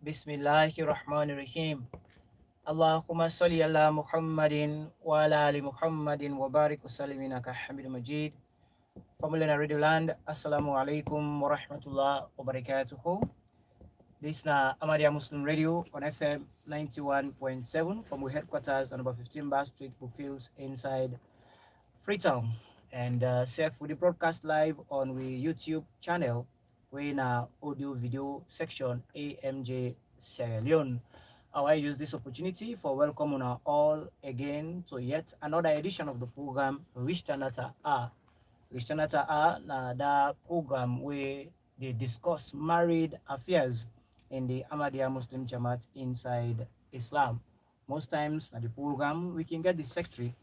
Bismillahirrahmanirrahim. Allahumma salli ala Muhammadin wa ala ali Muhammadin wa barik wa sallim innaka Hamidum Majid. Family na Radio Land, Assalamu alaikum wa rahmatullah wa barakatuhu. This na Ahmadiyya Muslim Radio on FM 91.7 from our headquarters on number 15 Bar Street, Brookfields, inside Freetown. And Seth with the broadcast live on we YouTube channel, we in our audio video section AMJ Sierra Leone. I use this opportunity for welcome on our all again to yet another edition of the program Rishtanata A. Rishtanata A na the program where they discuss married affairs in the Ahmadiyya Muslim Jama'at inside Islam. Most times at the program we can get the secretary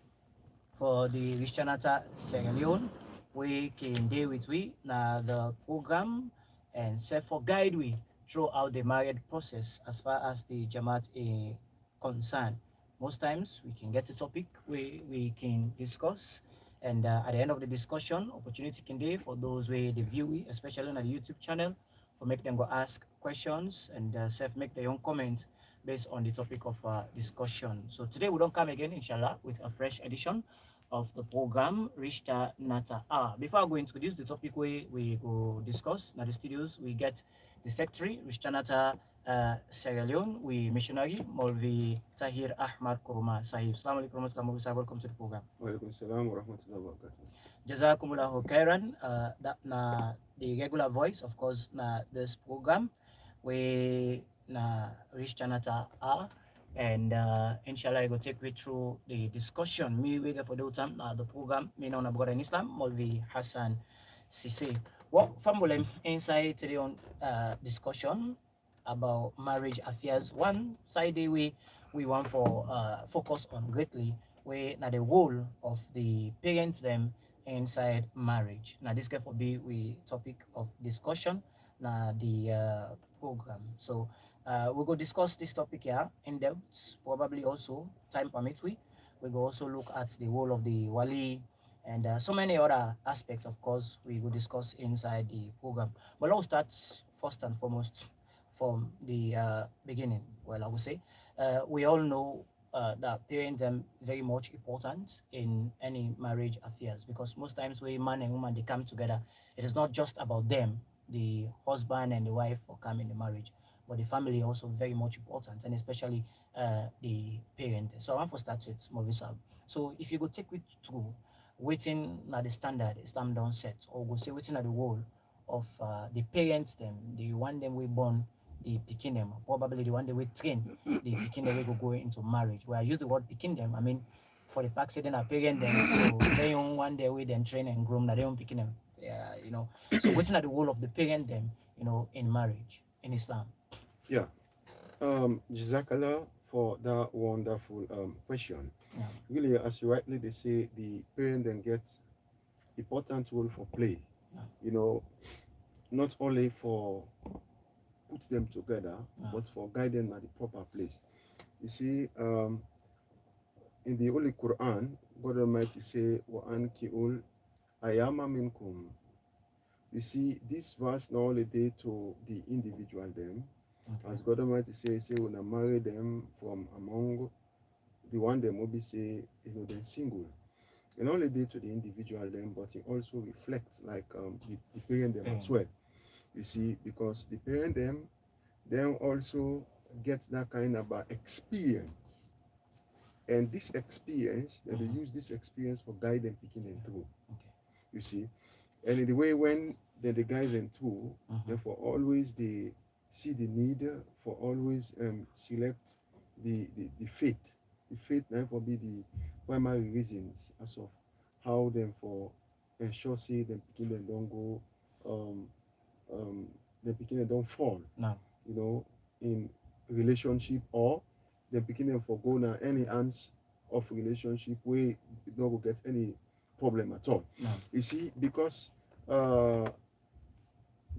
for the Richanata Sierra Leone. We can deal with we now the program and set for guide we throughout the marriage process as far as the Jamaat is concerned. Most times we can get a topic we can discuss and at the end of the discussion opportunity can be for those way the view we, especially on the YouTube channel for make them go ask questions and self make their own comment based on the topic of discussion. So today we don't come again, inshallah, with a fresh edition of the program Rishta Nata. Before I go introduce the topic we go discuss now the studios, we get the secretary Rishta Nata Sierra Leone, we missionary Molvi Tahir Ahmad Kuruma Sahib. Assalamu alaikum warahmatullahi wabarakatuh. Welcome to the program. Walaikum salam wa rahmatullahi wa barakatuh. Jazakumullahu khairan. That na the regular voice, of course, na this program we na Rishta Nata and inshallah I go take you through the discussion me we get for the time the program me now na brother in Islam Molvi Hassan Sise. What family inside today on discussion about marriage affairs. One side we want for focus on greatly we na the role of the parents them inside marriage. Now this can for be we topic of discussion na the program. So we go discuss this topic here in depth. Probably also time permits we go also look at the role of the wali and so many other aspects. Of course, we will discuss inside the program. But let's start first and foremost from the beginning. Well, I would say we all know that parents are very much important in any marriage affairs because most times when man and woman they come together, it is not just about them, the husband and the wife for coming the marriage, but the family also very much important and especially the parent. So I want to start with Movisa. So if you go take it through waiting at the standard Islam don't set or go say waiting at the wall of the parents them, the one them we born the picking them, probably the one they will train the picking them we go into marriage. Where I use the word picking them, I mean for the fact that they are parent them, so they own one day we then train and groom that they own picking them. Yeah, you know. So waiting at the role of the parent them, you know, in marriage in Islam. Yeah. Jazakallah for that wonderful question. Yeah. Really, as you rightly they say, the parent then gets important role for play. Yeah. You know, not only for put them together, but for guide them at the proper place. You see, in the Holy Quran, God Almighty say, "Wa ankiul ayama minkum." You see, this verse not only day to the individual them, Okay. as God Almighty say when I marry them from among the one them will be say, they're single. And not only day to the individual them, but it also reflects like the parent them as well. You see, because the parent them also get that kind of experience. And this experience, they use this experience for guide them picking them through. Okay. You see. And in the way when the guide them through, therefore always they see the need for always select the faith. The faith therefore be the primary reasons as of how them for ensure say them picking them don't go the beginning don't fall. No. You know, in relationship or the beginning for go now any ends of relationship where you don't get any problem at all. No. You see, because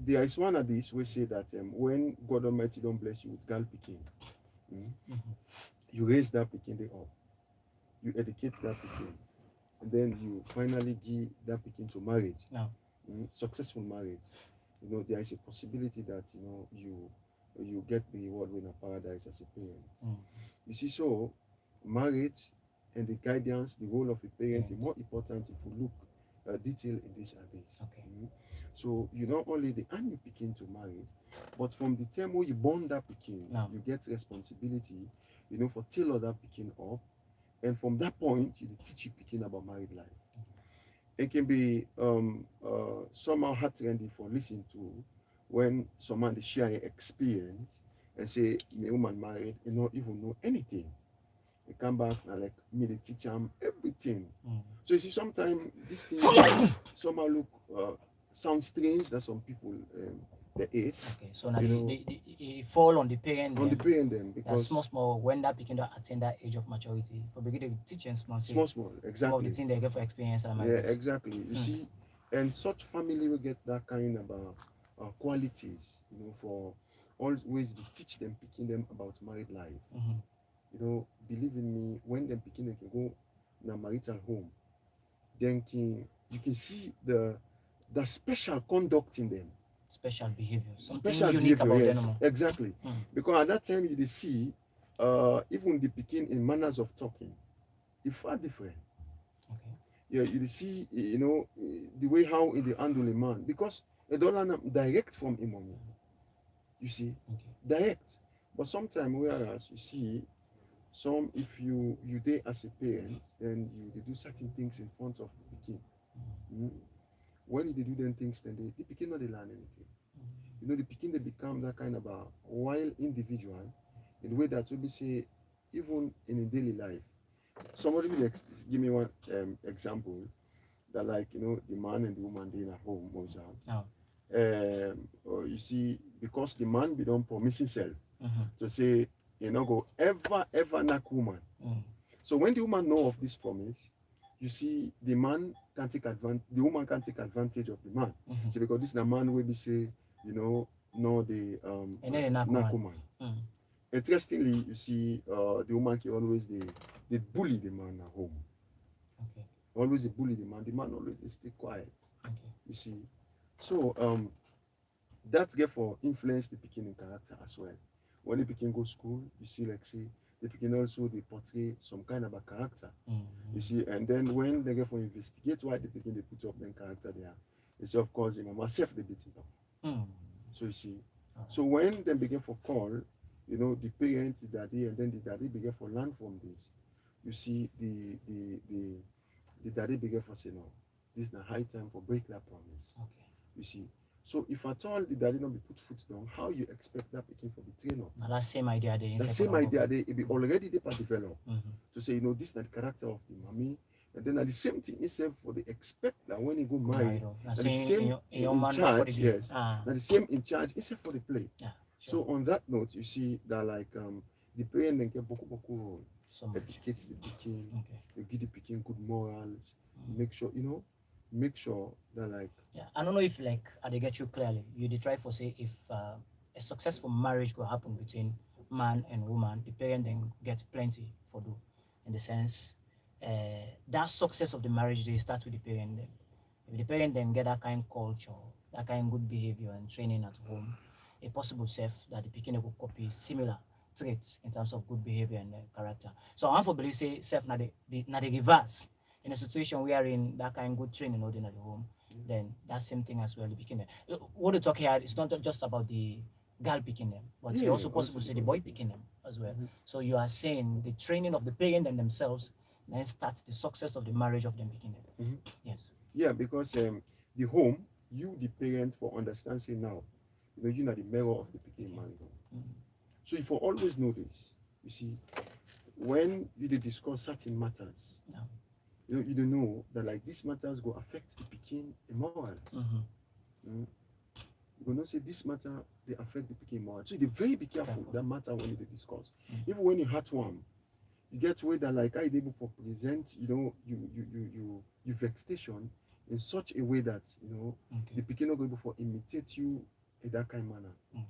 there is one of these we say that when God Almighty don't bless you with girl picking, you raise that picking day up, you educate that picking, and then you finally give that picking to marriage. No. Successful marriage. There is a possibility that you you get the reward in a paradise as a parent. Mm. You see, so marriage and the guidance, the role of a parent is Parents. more important if you look detail in this abyss. Okay. So you not only the and you begin to marry, but from the time where you born that picking, No. you get responsibility, for tailor that picking up, and from that point you teach you picking about married life. It can be somehow heart rending for listening to when someone is sharing experience and say, my woman married, you not even know anything. They come back and like me, they teach them everything. Mm. So you see, sometimes these things can somehow look sound strange that some people their age, Okay, so now you know, it fall on the parent on the them. parent them That because small when that begin to attain that age of maturity for begin to teach and small say small, some of the exactly. things they get for experience and Yeah, marriages. exactly. You Mm. see, and such family will get that kind of qualities, for always they teach them, picking them about married life. Mm-hmm. Believe in me, when them picking them can go in a marital home, then you can see the special conduct in them, Special behavior, something special unique behavior. about the Yes, animal. exactly. Mm. Because at that time you see, even the picking in manners of talking, it's far different. Okay. Yeah, you see, the way how they handle a man because a dollar direct from him money. You see, Okay. direct. But sometimes whereas you see some, if you there as a parent, then you they do certain things in front of the kid. Mm. When they do them things, then the pikin not they learn anything. The pikin they become that kind of a wild individual in the way that we say even in a daily life. Somebody will give me one example that like the man and the woman they in a home also. Oh. Or you see because the man be done promise himself Mm-hmm. to say go ever knock woman. Mm. So when the woman know of this promise, you see the man can take advantage, the woman can take advantage of the man. Mm-hmm. So because this is the man will be say no the And then the knock woman. woman. Mm. Interestingly, you see the woman can always they bully the man at home. Okay. Always they bully the man. The man always they stay quiet. Okay. You see. So that therefore influence the beginning character as well. When the pikin go school, you see like say the pikin also they portray some kind of a character. Mm-hmm. You see, and then when they get for investigate why the pikin they put up them character there, you see of course the mama self they beat him up. Mm. So you see. All So when they begin for call, the parents, the daddy, and then the daddy begin for learn from this. You see the daddy begin for say no, this is the high time for break that promise. right. Okay. You see. So if at all the daddy not be put foot down, how you expect that picking for the train up? Now that same idea they The inside for same the idea they it be already they part develop Mm-hmm. to say, this is not the character of the mommy. And then at the same thing itself for the expect that when you go Go marry, married off. Now and the saying same in your in man for the charge, day. yes. Ah. And the same in charge itself for the play. Yeah. So Sure. on that note, you see that like the parent then get boku role, So much. educate the picking, Okay. you give the picking good morals, Mm. make sure that like Yeah, I don't know if like I dey get you clearly. You dey try for say if a successful marriage could happen between man and woman, the parent then get plenty for do. In the sense, that success of the marriage they start with the parent. Then. If the parent then get that kind culture, that kind good behavior and training at home, a possible self that the picking will copy similar traits in terms of good behavior and character. So I want for believe say self na the reverse in a situation we are in that kind of good training holding at the home, then that same thing as well. The picking them. What we talk here is not just about the girl picking them, but yeah, you also also possible the say the boy boy picking. picking them as well. Mhm. So you are saying the training of the parent and themselves then starts the success of the marriage of them picking them. Mhm. Yes. Yeah, because the home, you the parent for understand say now, you are the mirror of the picking Picking. married home. Mm. So if you always know this, you see, when you dey discuss certain matters, Yeah. you don't know that like these matters go affect the picking morals. Mm-hmm. Mm. You go know say this matter they affect the picking morals. So you dey very be careful Careful. that matter when you dey discuss. Mm. Even when you heartwarm, you get way that like I able for present, you vexation in such a way that the Okay. picking not go able for imitate you in that kind of manner. Okay.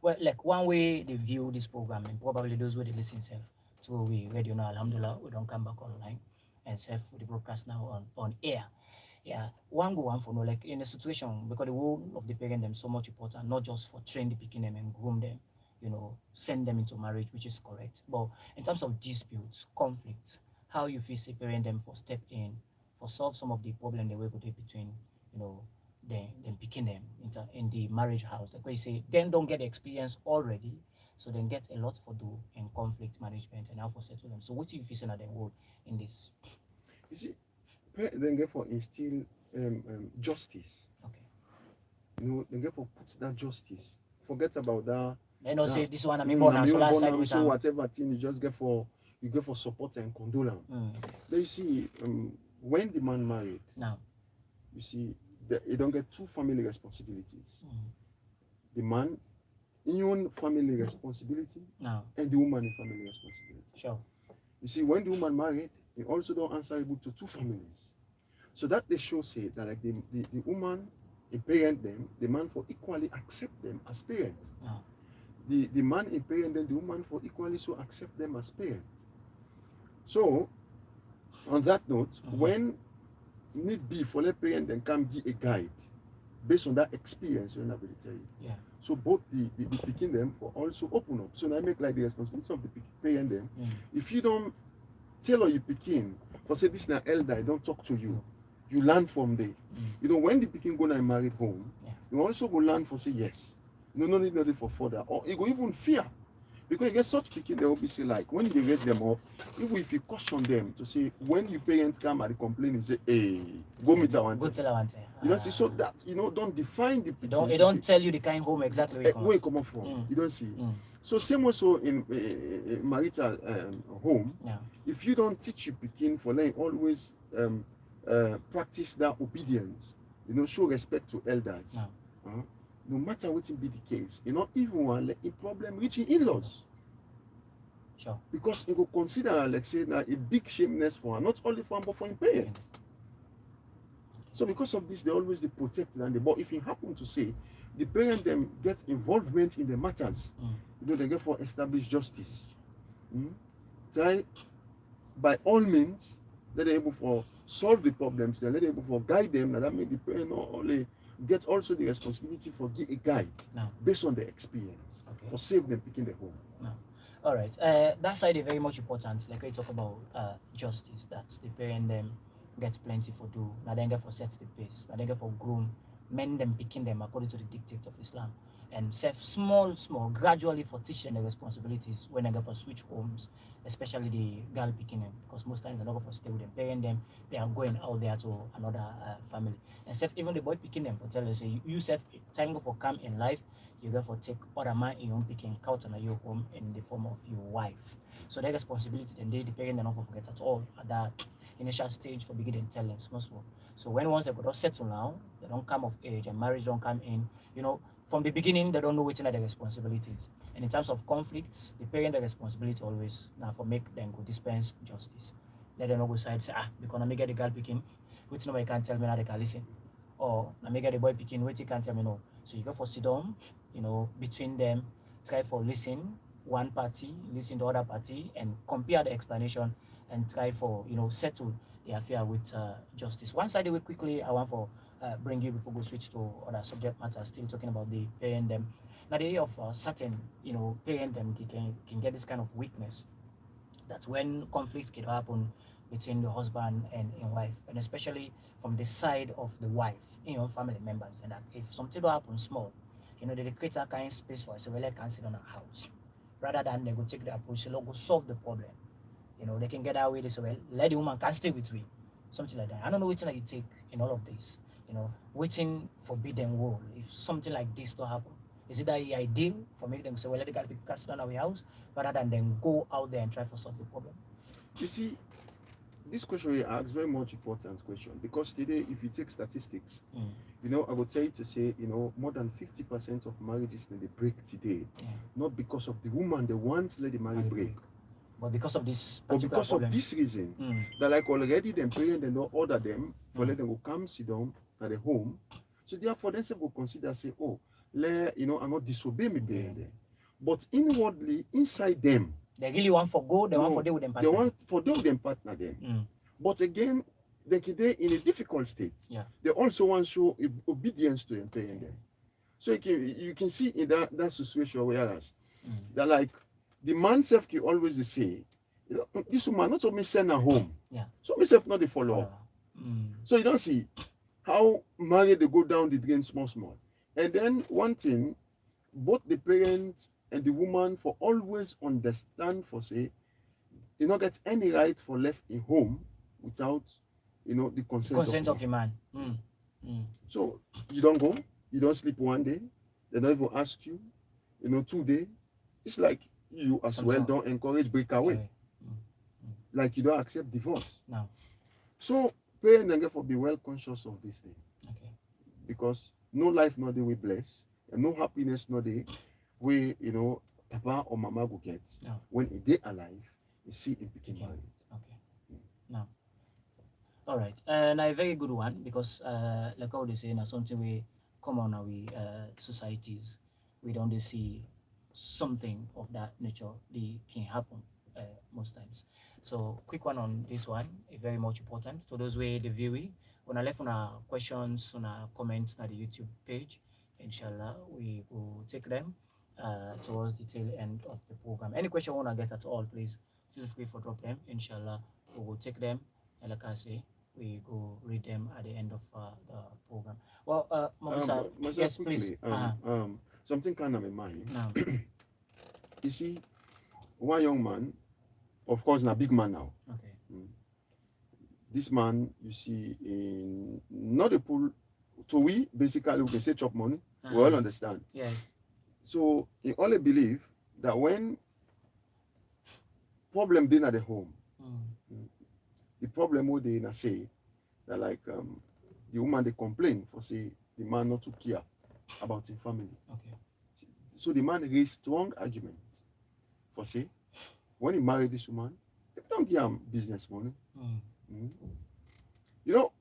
Well, like one way they view this program, and probably those who they listen self to we radio now, alhamdulillah, we don't come back online and self the broadcast now on air. Yeah, one go one for no, like in a situation because the role of the parent them so much important, not just for train the picking them and groom them, send them into marriage, which is correct. But in terms of disputes, conflict, how you feel separate them for step in, for solve some of the problem they will go there between, you know, them picking them in the marriage house. Like we say, then don't get the experience already, so then get a lot for do in conflict management and how for settle them. So what do you feel that them role in this? You see, parent then get for instill justice. Okay. They get for put that justice. Forget about that. They don't say That this one I mean born I'm and so even last born side am with so them. whatever thing you get for support and condolence. Mm. Then you see when the man married, Now. you see you don't get two family responsibilities. Mm. The man in own family responsibility Now. and the woman in family responsibility. Sure. You see, when the woman married, he also don't answerable to two families. So that they show say that like the woman he parent them, the man for equally accept them as parents. Now. The man he parent them, the woman for equally so accept them as parents. So on that note, when need be for the parent then can give a guide based on that experience you're not going to tell you. Yeah. So both the picking them for also open up. So now make like the responsibility of the parent them. If you don't tell or you picking for say this now elder, I don't talk to you. You learn from there. When the picking go and marry home, you also go learn for say yes. No need nothing for further. Or you go even fear. Because you get such picking, they will be say like when they raise them up, even if you caution them to say when your parents come and complain, you say, hey, go meet our Go tell Awante. you don't see so that don't define the picking. It don't tell you the kind home exactly where you come up from. You don't see. So same also in marital home. Yeah. If you don't teach your picking for them, always practice that obedience. Show respect to elders. No matter what it be the case, even one let a problem reaching in-laws. Sure. Because you go consider like say that a big shameness for her, not only for him but for his parents. So because of this, they always they protect and they. But if it happen to say the parent them get involvement in the matters, they get for establish justice. Try by all means let them able for solve the problems, then let them able for guide them, and that make the parent not only get also the responsibility for give a guide based on the experience for save them picking the home. All right. That side is very much important. Like we talk about justice, that the parent them get plenty for do. Now then get for set the pace. Now then get for groom men them picking them according to the dictates of Islam. And self small, gradually for teaching the responsibilities when they go for switch homes, especially the girl picking them, because most times they're not going for stay with them, parent them, they are going out there to another family. And self even the boy picking them for tell us, say you self time go for come in life, you go for take other man in your own picking count on your home in the form of your wife. So their responsibility then the parent they not forget at all at that initial stage for beginning tell them small. So when once they go to settle now, they don't come of age and marriage don't come in, from the beginning they don't know which are the responsibilities. And in terms of conflicts, the parent the responsibility always now for make them go dispense justice. Let them not go side say because I may get the girl picking, which nobody can tell me now they can listen. Or I may get the boy picking, which he can't tell me no. So you go for sit down, between them, try for listen one party, listen to other party, and compare the explanation and try for settle the affair with justice. One side way quickly, I want for bring you before we switch to other subject matter. Still talking about the parent them. Now the area of certain parent them can get this kind of weakness. That's when conflict can happen between the husband and wife, and especially from the side of the wife, family members. And that if something will happen small, they create that kind of space for us, so we can sit on a house rather than they go take the approach, so go solve the problem. They can get away this well. Let the woman can stay with me, something like that. I don't know which thing that you take in all of this. Waiting forbidden rule. If something like this to happen, is it that ideal for me them say, well, let the guy be cast down our house rather than then go out there and try for solve the problem? You see, this question you ask very much important question because today, if you take statistics, I would tell you to say, more than 50% of marriages that they break today, not because of the woman, the ones let the marriage break. But because of this But particular because problem. of this reason, that like already them parents they don't order them for let them go come sit down at the home. So therefore they will consider say, oh, I'm not disobey me parent them. But inwardly, inside them, they really want for go, they want for deal with them they partner. want for deal with them partner them. But again, they in a difficult state. Yeah. They also want to show obedience to their parent Okay. them. So you can see in that situation whereas Mm. that like the man self can always say, this woman not only send her home, Yeah. so myself not the follow up. Follow. Mm. So you don't see how married they go down the drain small small. And then one thing, both the parent and the woman for always understand for say, you not get any right for left in home without the The consent of consent the of man. the man. Mm. Mm. So you don't go, you don't sleep one day, they don't even ask you, 2 day. It's like you as well Something. don't encourage breakaway, Away. Mm. Mm. like you don't accept divorce. No. So parents and therefore be well conscious of this thing Okay. because no life no day we bless and no happiness no day we papa or mama go get No. when a day alive you see it became Again. married. Okay. No. All right. And a very good one because, like how they say, now something we common now we societies we don't dey see something of that nature. They can happen most times. So quick one on this one, very much important to those way the viewing. When I left on our questions, on our comments on the YouTube page, inshallah we will take them towards the tail end of the program. Any question you wanna get at all, please feel free for drop them. Inshallah, we will take them. And like I say, we go read them at the end of the program. Well, Mamusa, Myself yes, please. quickly, Uh-huh. something kind of in mind. Now, You see, one young man, of course, a big man now. okay. Mm. This man, you see, in not a pool, to we basically we can say chop money. We all Uh-huh. understand. Yes. So he only believe that when problem din at the home, Mm. the problem what they say that like the woman they complain for say the man not to care about his family. Okay. So the man raised strong argument for say when he married this woman, they don't give him business money. Mm. Mm. You know,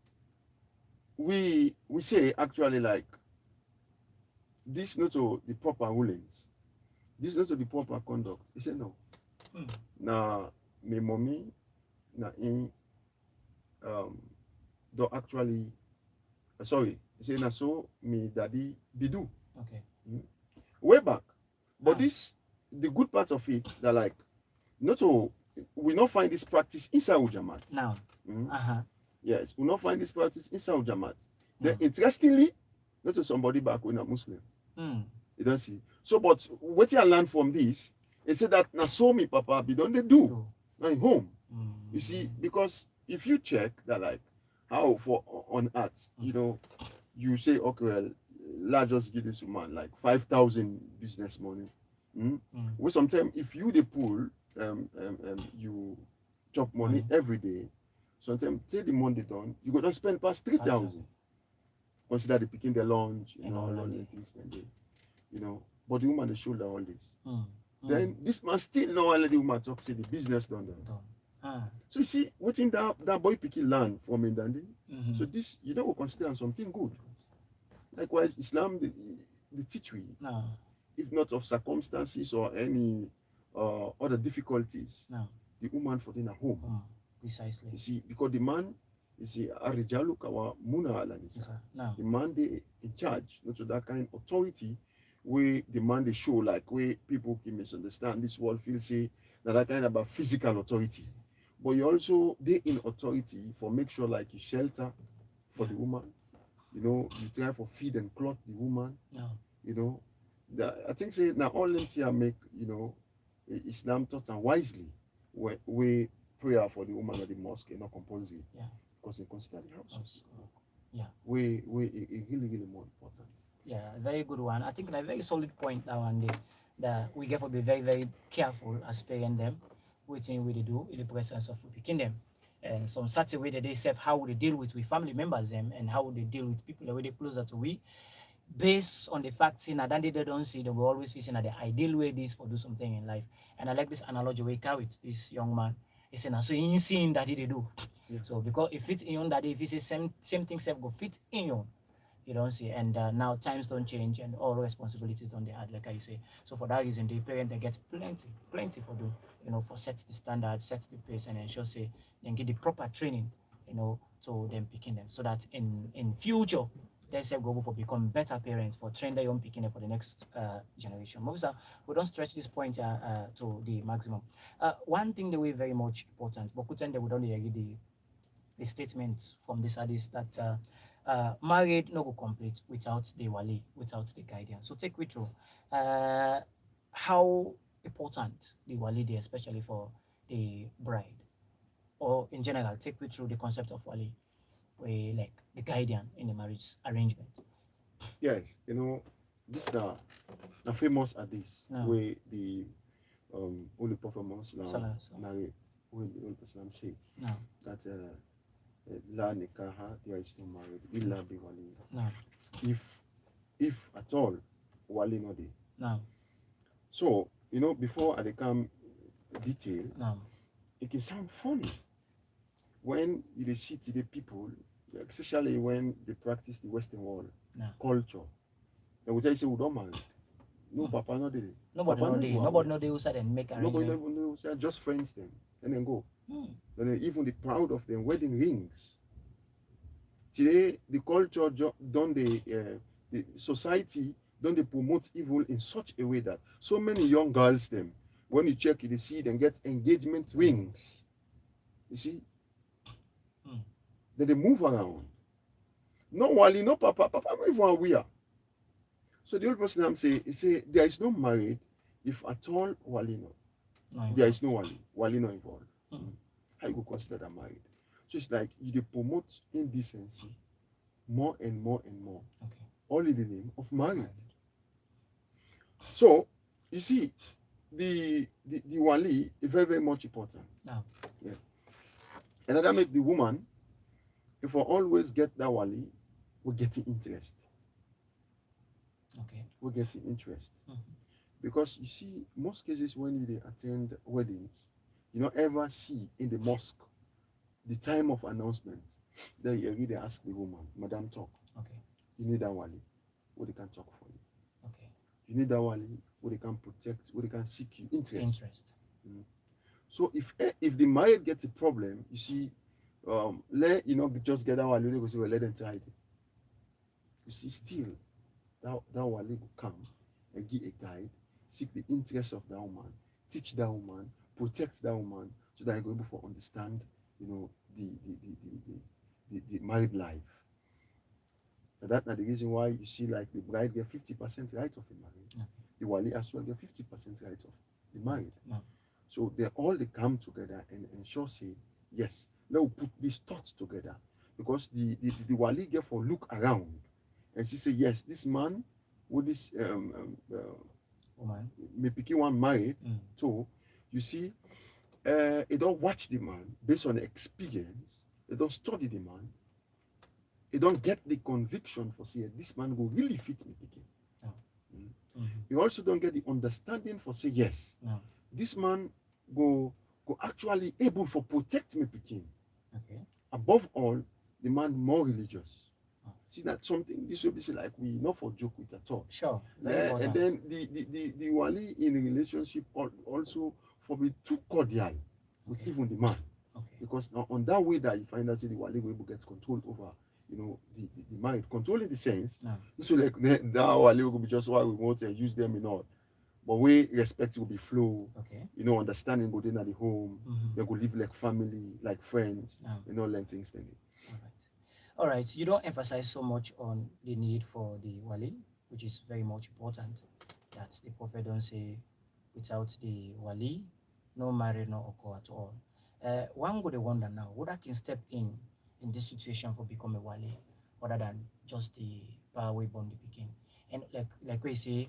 we say actually like this not to the proper rulings, this not to the proper conduct. He said no. Mm. Now my mommy na in um don't actually sorry, he said na so me daddy be do. Okay. Mm. Way back. But Ah. this the good part of it that like not to we not find this practice inside Jama'at. Now. Mm. Uh-huh. Yes, we not find this practice inside Jama'at. Then Mm. interestingly, not to somebody back when a Muslim. Mm. You don't see. So, but what I learned from this, he said that na so me papa be don't they do True. na in home. Mm. You see, because if you check that like how for on earth, you say okay, well, let's just give this man like 5,000 business money. Mm? Mm. Well, sometimes if you the pool, you chop money Money. every day. Sometimes take the money done, you go to spend past 3,000. Consider the picking the lunch, And all all that the day. things then they. But the woman they shoulder all this. Mm. Then this man still know all the woman talk say the business done. Done. Ah. So you see, what in that boy picking land from him, Dandy. Mm-hmm. So this you don't consider something good. Likewise, Islam they teach we, No. if not of circumstances or any other difficulties, No. the woman for in a home. Precisely. You see, because the man, you see, Arijalu kawa muna ala Yes, nisa. sir. No. The man they in charge, not to that kind of authority where the man they show like where people can misunderstand this world feel say that kind of a physical authority. But you also they in authority for make sure like you shelter for the woman, you try for feed and clothe the woman, No. I think say now all them here make Islam taught and wisely where prayer for the woman at the mosque is not compulsory. Yeah. Because they consider the house. Yeah. We it really more important. Yeah, very good one. I think a very solid point that one day that we get to be very, very careful as parent them, waiting what they do in the presence of picking them. And some certain way that they say how they deal with family members them and how they deal with people the way they closer to we based on the fact saying that they don't see they will always facing that the ideal way this for do something in life. And I like this analogy we carry with this young man. He said so in seeing that they do. Yeah. So because if it in that if he say same thing self go fit in you don't see, and now times don't change and all responsibilities don't they add like I say. So for that reason the parent they get plenty for do, for set the standard, set the pace and ensure say then get the proper training to them picking them, so that in future they say go for become better parents for train their own picking them for the next generation. But we don't stretch this point to the maximum. One thing that we very much important, but couldn't they would only agree the statement from this hadith that married no go complete without the wali, without the guardian. So take me through uh, how important the wali is, especially for the bride, or in general, take me through the concept of wali, where like the guardian in the marriage arrangement. Yes, this the famous hadith No, where the Holy Prophet Muhammad salah, so narrate, when the Holy Prophet say no, that la nikaha, there is no marriage illa bi wali. no, If at all wali no dey. no, So before I come detail, no, it can sound funny when you see the people, especially when they practice the Western world no. culture. They will tell you say we don't marry. No, Hmm. Papa, not dey. Nobody Papa know no the even nobody aware. know the outside and make Nobody arrangement. even know. Say just friends them, and then go. Hmm. And then even the proud of them wedding rings. Today, the culture done the society don't they promote evil in such a way that so many young girls them, when you check it, you see them get engagement rings. You see, Hmm. then they move around. No wali, no papa, papa not even aware. So the old person I'm say, he say there is no married if at all wali no. No There involved. is no wali not involved. Hmm. How you go consider that married? So it's like you dey promote indecency more and more and more, Okay. all in the name of marriage. Married. So you see, the wali is very, very much important. No. Yeah. And that make the woman, if we always get that wali, we're getting interest. Okay. We're getting interest. Mhm. Because you see, most cases when you attend weddings, you don't ever see in the mosque the time of announcement. Then you really ask the woman, Madam talk, Okay. you need that wali, what they can talk for you. Okay. You need that wali, what they can protect, what they can seek you interest. Interest. Mm. So if the married gets a problem, you see, let just get that wali, they go say, well, let them try it. You see, still that wali will come and give a guide, seek the interest of that woman, teach that woman, protect that woman, so that you go able to understand, the married life. And that's the reason why you see like the bride get 50% right of the marriage. Okay. The wali as well get 50% right of the marriage. No. So they come together and ensure say, yes, let's put these thoughts together. Because the wali get for look around and she say, yes, this man with this Woman. me picking one married, Mm. so you see, they don't watch the man based on experience, they don't study the man, they don't get the conviction for say this man will really fit me picking. No. Mm. Mm-hmm. You also don't get the understanding for say yes, No. this man go actually able for protect me picking. Okay. Above all, the man more religious. Oh. See that something this will be say like we not for joke with at all. Sure. Very Yeah, and important. then the wali in a relationship also for be too cordial with Okay. even the man. Okay. Because now on that way that you find out say the wali will able get control over the married, controlling the sense. No. So like that wali will be just why we want to use them in all. But we respect will be flow, Okay. understanding go in at the home, Mm-hmm. they go live like family, like friends, No. learn things then. All right. All right. You don't emphasize so much on the need for the wali, which is very much important. That the prophet don't say, without the wali, no marriage no occur at all. One would wonder now, would I can step in this situation for become a wali, other than just the power we born the begin, and like we say,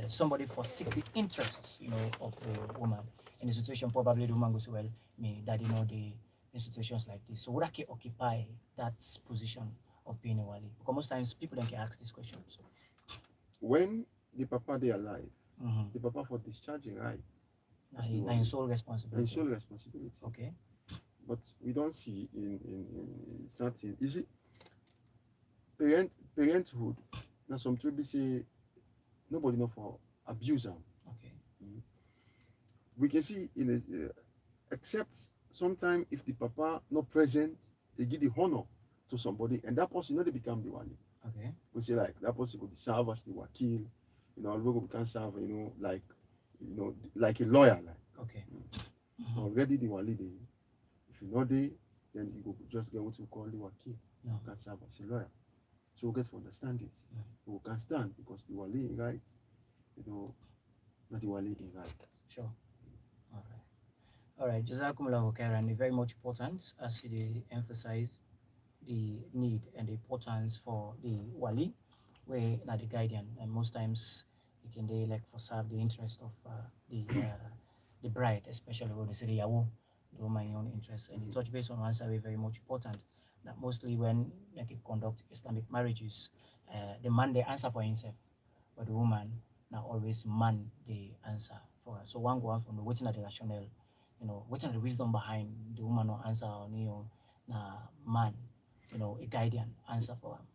somebody forsake the interests, of the woman in the situation. Probably the woman goes, well, me, daddy know the in situations like this. So would I can occupy that position of being a wali? Because most times people don't get asked these questions. When the papa they alive, Mm-hmm. the papa for discharging right Now, as the in wali, sole and responsibility. sole responsibility. Okay. But we don't see in certain is it parenthood. Now some people say nobody know for abuse them. Okay. Mm. We can see in a, except sometimes if the papa not present they give the honor to somebody, and that person, they become the wali. Okay. We say like that person could serve as the wakil, we can serve, like a lawyer, like Okay. already the wali they, if you know they, then you go just get what you call the wakil. No. You can serve as a lawyer. So we get to understand this. We can stand because the wali in right, not the wali in right. Sure. All right. All right. Jazakumullahu khairan. Very much important as you emphasize the need and the importance for the wali, where not the guardian, and most times it can they like for serve the interest of the bride, especially when they say the yawu, the woman own interest, and the touch base on one side is very much important. That mostly when like you conduct Islamic marriages, the man they answer for himself, but the woman now always man the answer for her. So one go on from the waiting at the rationale, waiting at the wisdom behind the woman no answer on na man, a guardian answer for him.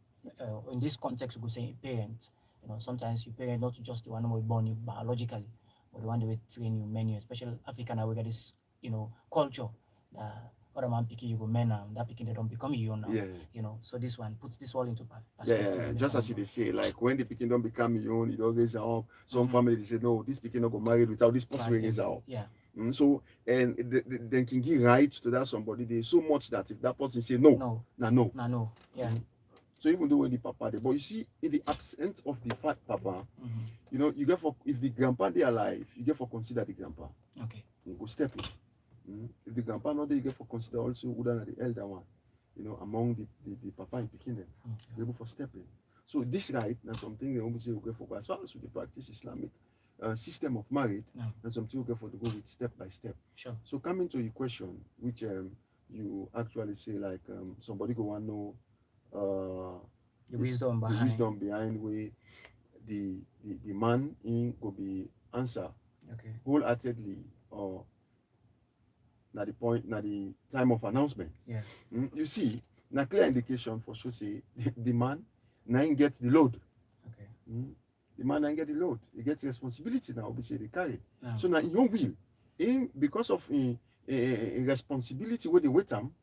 In this context, we could say a parent. Sometimes you parent not just the one who was born you biologically, but the one that will train you, many, especially African, we got this, culture. Other man picking you go men now, that picking they don't become you now. Yeah. So this one puts this all into perspective. Yeah, just as you they say, like when the picking don't become your own, it always up. Some family they say no, this picking not go married without this person raise up. Yeah. So and then can give rights to that somebody. There's so much that if that person say no, no. Yeah. So even though when the papa they, but you see in the absence of the fat papa, you get for if the grandpa they alive, you get for consider the grandpa. Okay. You go step in. If the grandpa not there, you get for consider also who than the elder one. Among the papa in Pekin, be able for stepping. So this right now something they always say we go for as far as we practice Islamic system of marriage, and something we go for to go with step by step. Sure. So coming to your question, which you actually say like somebody go want know the wisdom behind where the man in go be answer wholeheartedly or at the point, at the time of announcement. Yeah. You see, na clear indication for sure say the man now gets the load. Okay. The man now get the load. He gets responsibility now, obviously they carry. No. So now in your will, because of responsibility where they wait him,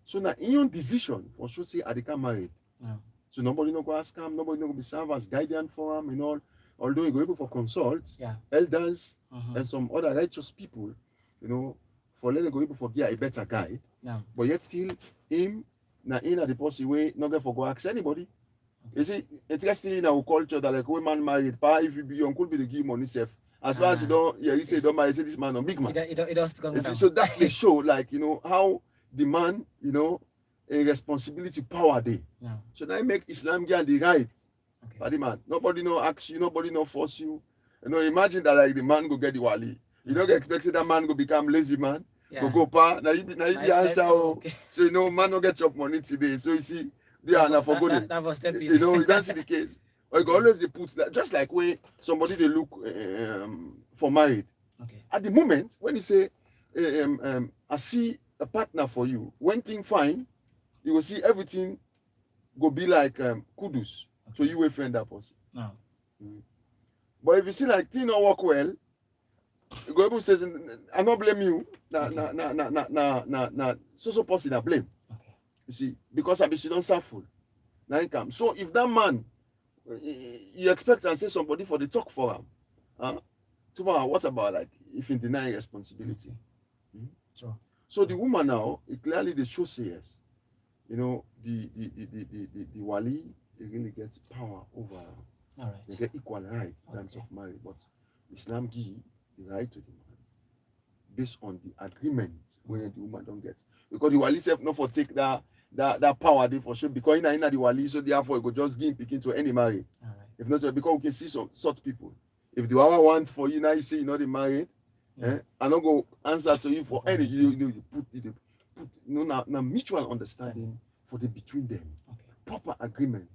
so now in your decision for sure say I can married. No. So nobody no go ask him, nobody no go be served as guardian for him and all. Although he go able for consult elders and some other righteous people, for letting go able for get a better guide. No. But yet still him na in at the possible way not get for go ask anybody. You see, interestingly in our culture that like when man married, pa if you be your uncle be the give money self. As far as you don't you say don't marry, say this man a big man. It does come down. So that they show like how the man, a responsibility power day. No. So that make Islam get the right. Okay. But the man, nobody no ask you, nobody no force you. Imagine that like the man go get the wali. You don't get expected that man go become lazy man. Go pa. Now you be answer. Okay. So man no get your money today. So you see, they are not forgotten. That was stepping. You don't see the case. Or you go always they put that just like when somebody they look for married. Okay. At the moment when you say I see a partner for you, when thing fine, you will see everything go be like kudos. Okay. So you will find that person. No. But if you see like thing not work well, you go able to say, I not blame you. So person I blame. Okay. You see, because I be she don't suffer. Now it come. So if that man you expect and say somebody for the talk for him, tomorrow what about like if he deny responsibility? Okay. Sure. So the woman now, clearly they show say yes. The wali they really gets power over. All right. They get equal right in terms of marriage, but Islam give the right to the man based on the agreement where the woman don't get. Because the wali self not for take that power they for sure because in the wali, so therefore it go just give picking to any married. All right. If not, because we can see some such people. If the wawa wants for you now, you say you're not married, I don't go answer to you for any. You put now mutual understanding for the between them. Okay. Proper agreement.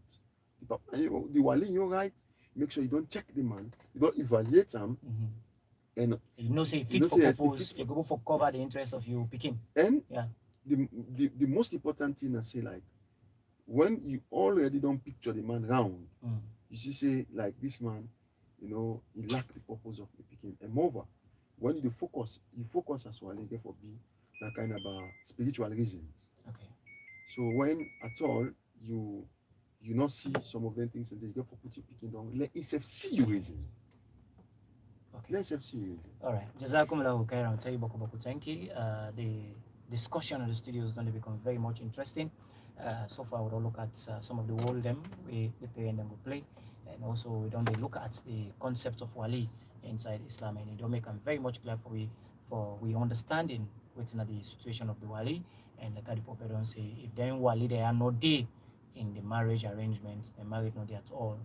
The wali, you're right. Make sure you don't check the man, you don't evaluate him, and say fit for purpose. You go for cover the interest of you picking. And the most important thing I say like when you already don't picture the man round, you see say like this man, he lack the purpose of the picking. And moreover, when you focus as well, you get for be that kind of spiritual reasons. Okay. So when at all you not see some of them things and they go for put your picking down, let itself see you raising. Okay. Let itself see you raising. All right. Jazakumullahu khairan. Tell you boku boku. Thank you. The discussion in the studio is going to become very much interesting. So far, we don't look at some of the role them we the parent them will play, and also we don't look at the concept of wali inside Islam, and it don't make them very much clear for we understanding within the situation of the wali, and like the Prophet don't say if they wali they are not there in the marriage arrangement, they married not there at all,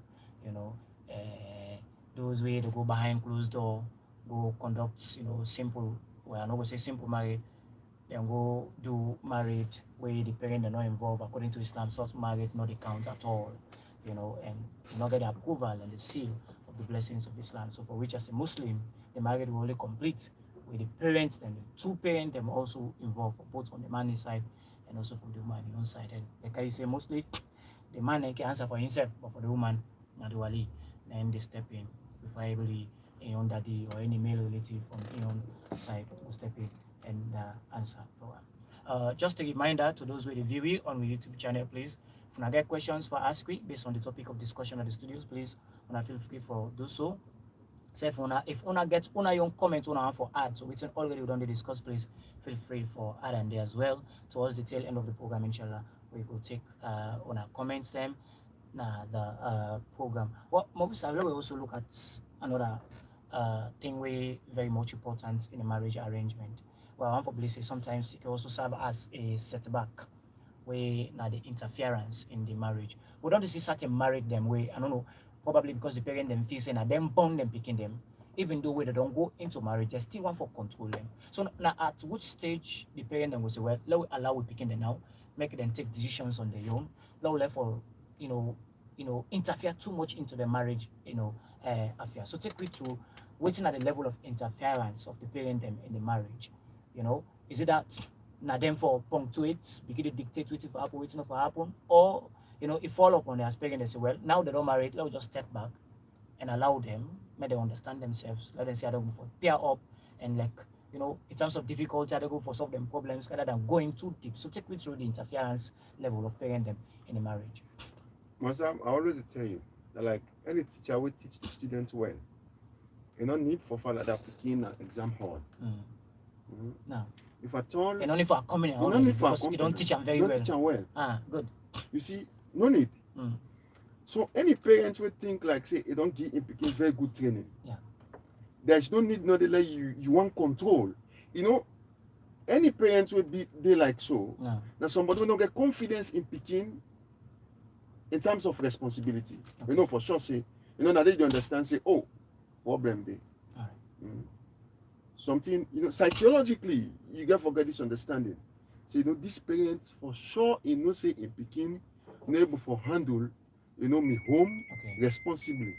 you know. Those way they go behind closed door, go conduct, simple, well, I'm not going to say simple marriage, then go do marriage where the parent are not involved according to Islam, such marriage not the count at all, and you not get the approval and the seal of the blessings of Islam. So for which as a Muslim, the marriage will only complete with the parents and the two parents them also involved, both from the man's side and also from the woman's own side. And like I say, mostly the man can answer for himself, but for the woman, not the wali, then they step in preferably a own daddy or any male relative from your own side will step in and answer for one. Just a reminder to those who are viewing on my YouTube channel, please, if you get questions for Ask Me based on the topic of discussion at the studios, please, feel free for do so. So if una get una young comment una for add, so written already we don't discuss, please feel free for add and there as well. Towards the tail end of the program, inshallah, we will take una comments them the program. What movies we also look at another thing we very much important in a marriage arrangement. Well, one for say sometimes it can also serve as a setback way now the interference in the marriage. We don't see certain married them way, I don't know, probably because the parent them feel saying that them born them picking them, even though they don't go into marriage, they still want for control them. So now at which stage the parent them will say, well, let we allow we picking them now, make them take decisions on their own, let for you know, interfere too much into the marriage, affair. So take me through waiting at the level of interference of the parent them in the marriage. Is it that now them for punctuate, begin to dictate waiting for happen, waiting for happen, or it fall upon their parents and say, well, now they don't marry, let's just step back and allow them, make them understand themselves, let them see how they go for pair up and like in terms of difficulty, how they go for solve them problems rather than going too deep. So take me through the interference level of parent them in the marriage. Masam, I always tell you that like any teacher will teach the students well. You don't need for father that begin an exam hall. No. If at all, and only for a coming you don't need for because you don't teach them very don't well. teach them well. Good. You see, no need. So any parents will think like say you don't give him very good training. Yeah. There's no need not to let you want control. Any parents will be they like so. No. Now somebody will not get confidence in picking in terms of responsibility. Okay. For sure say, now they understand say, oh, problem there. All right. Something, psychologically, you get forget this understanding. So, these parents for sure, say in picking, able for handle, me home responsibly.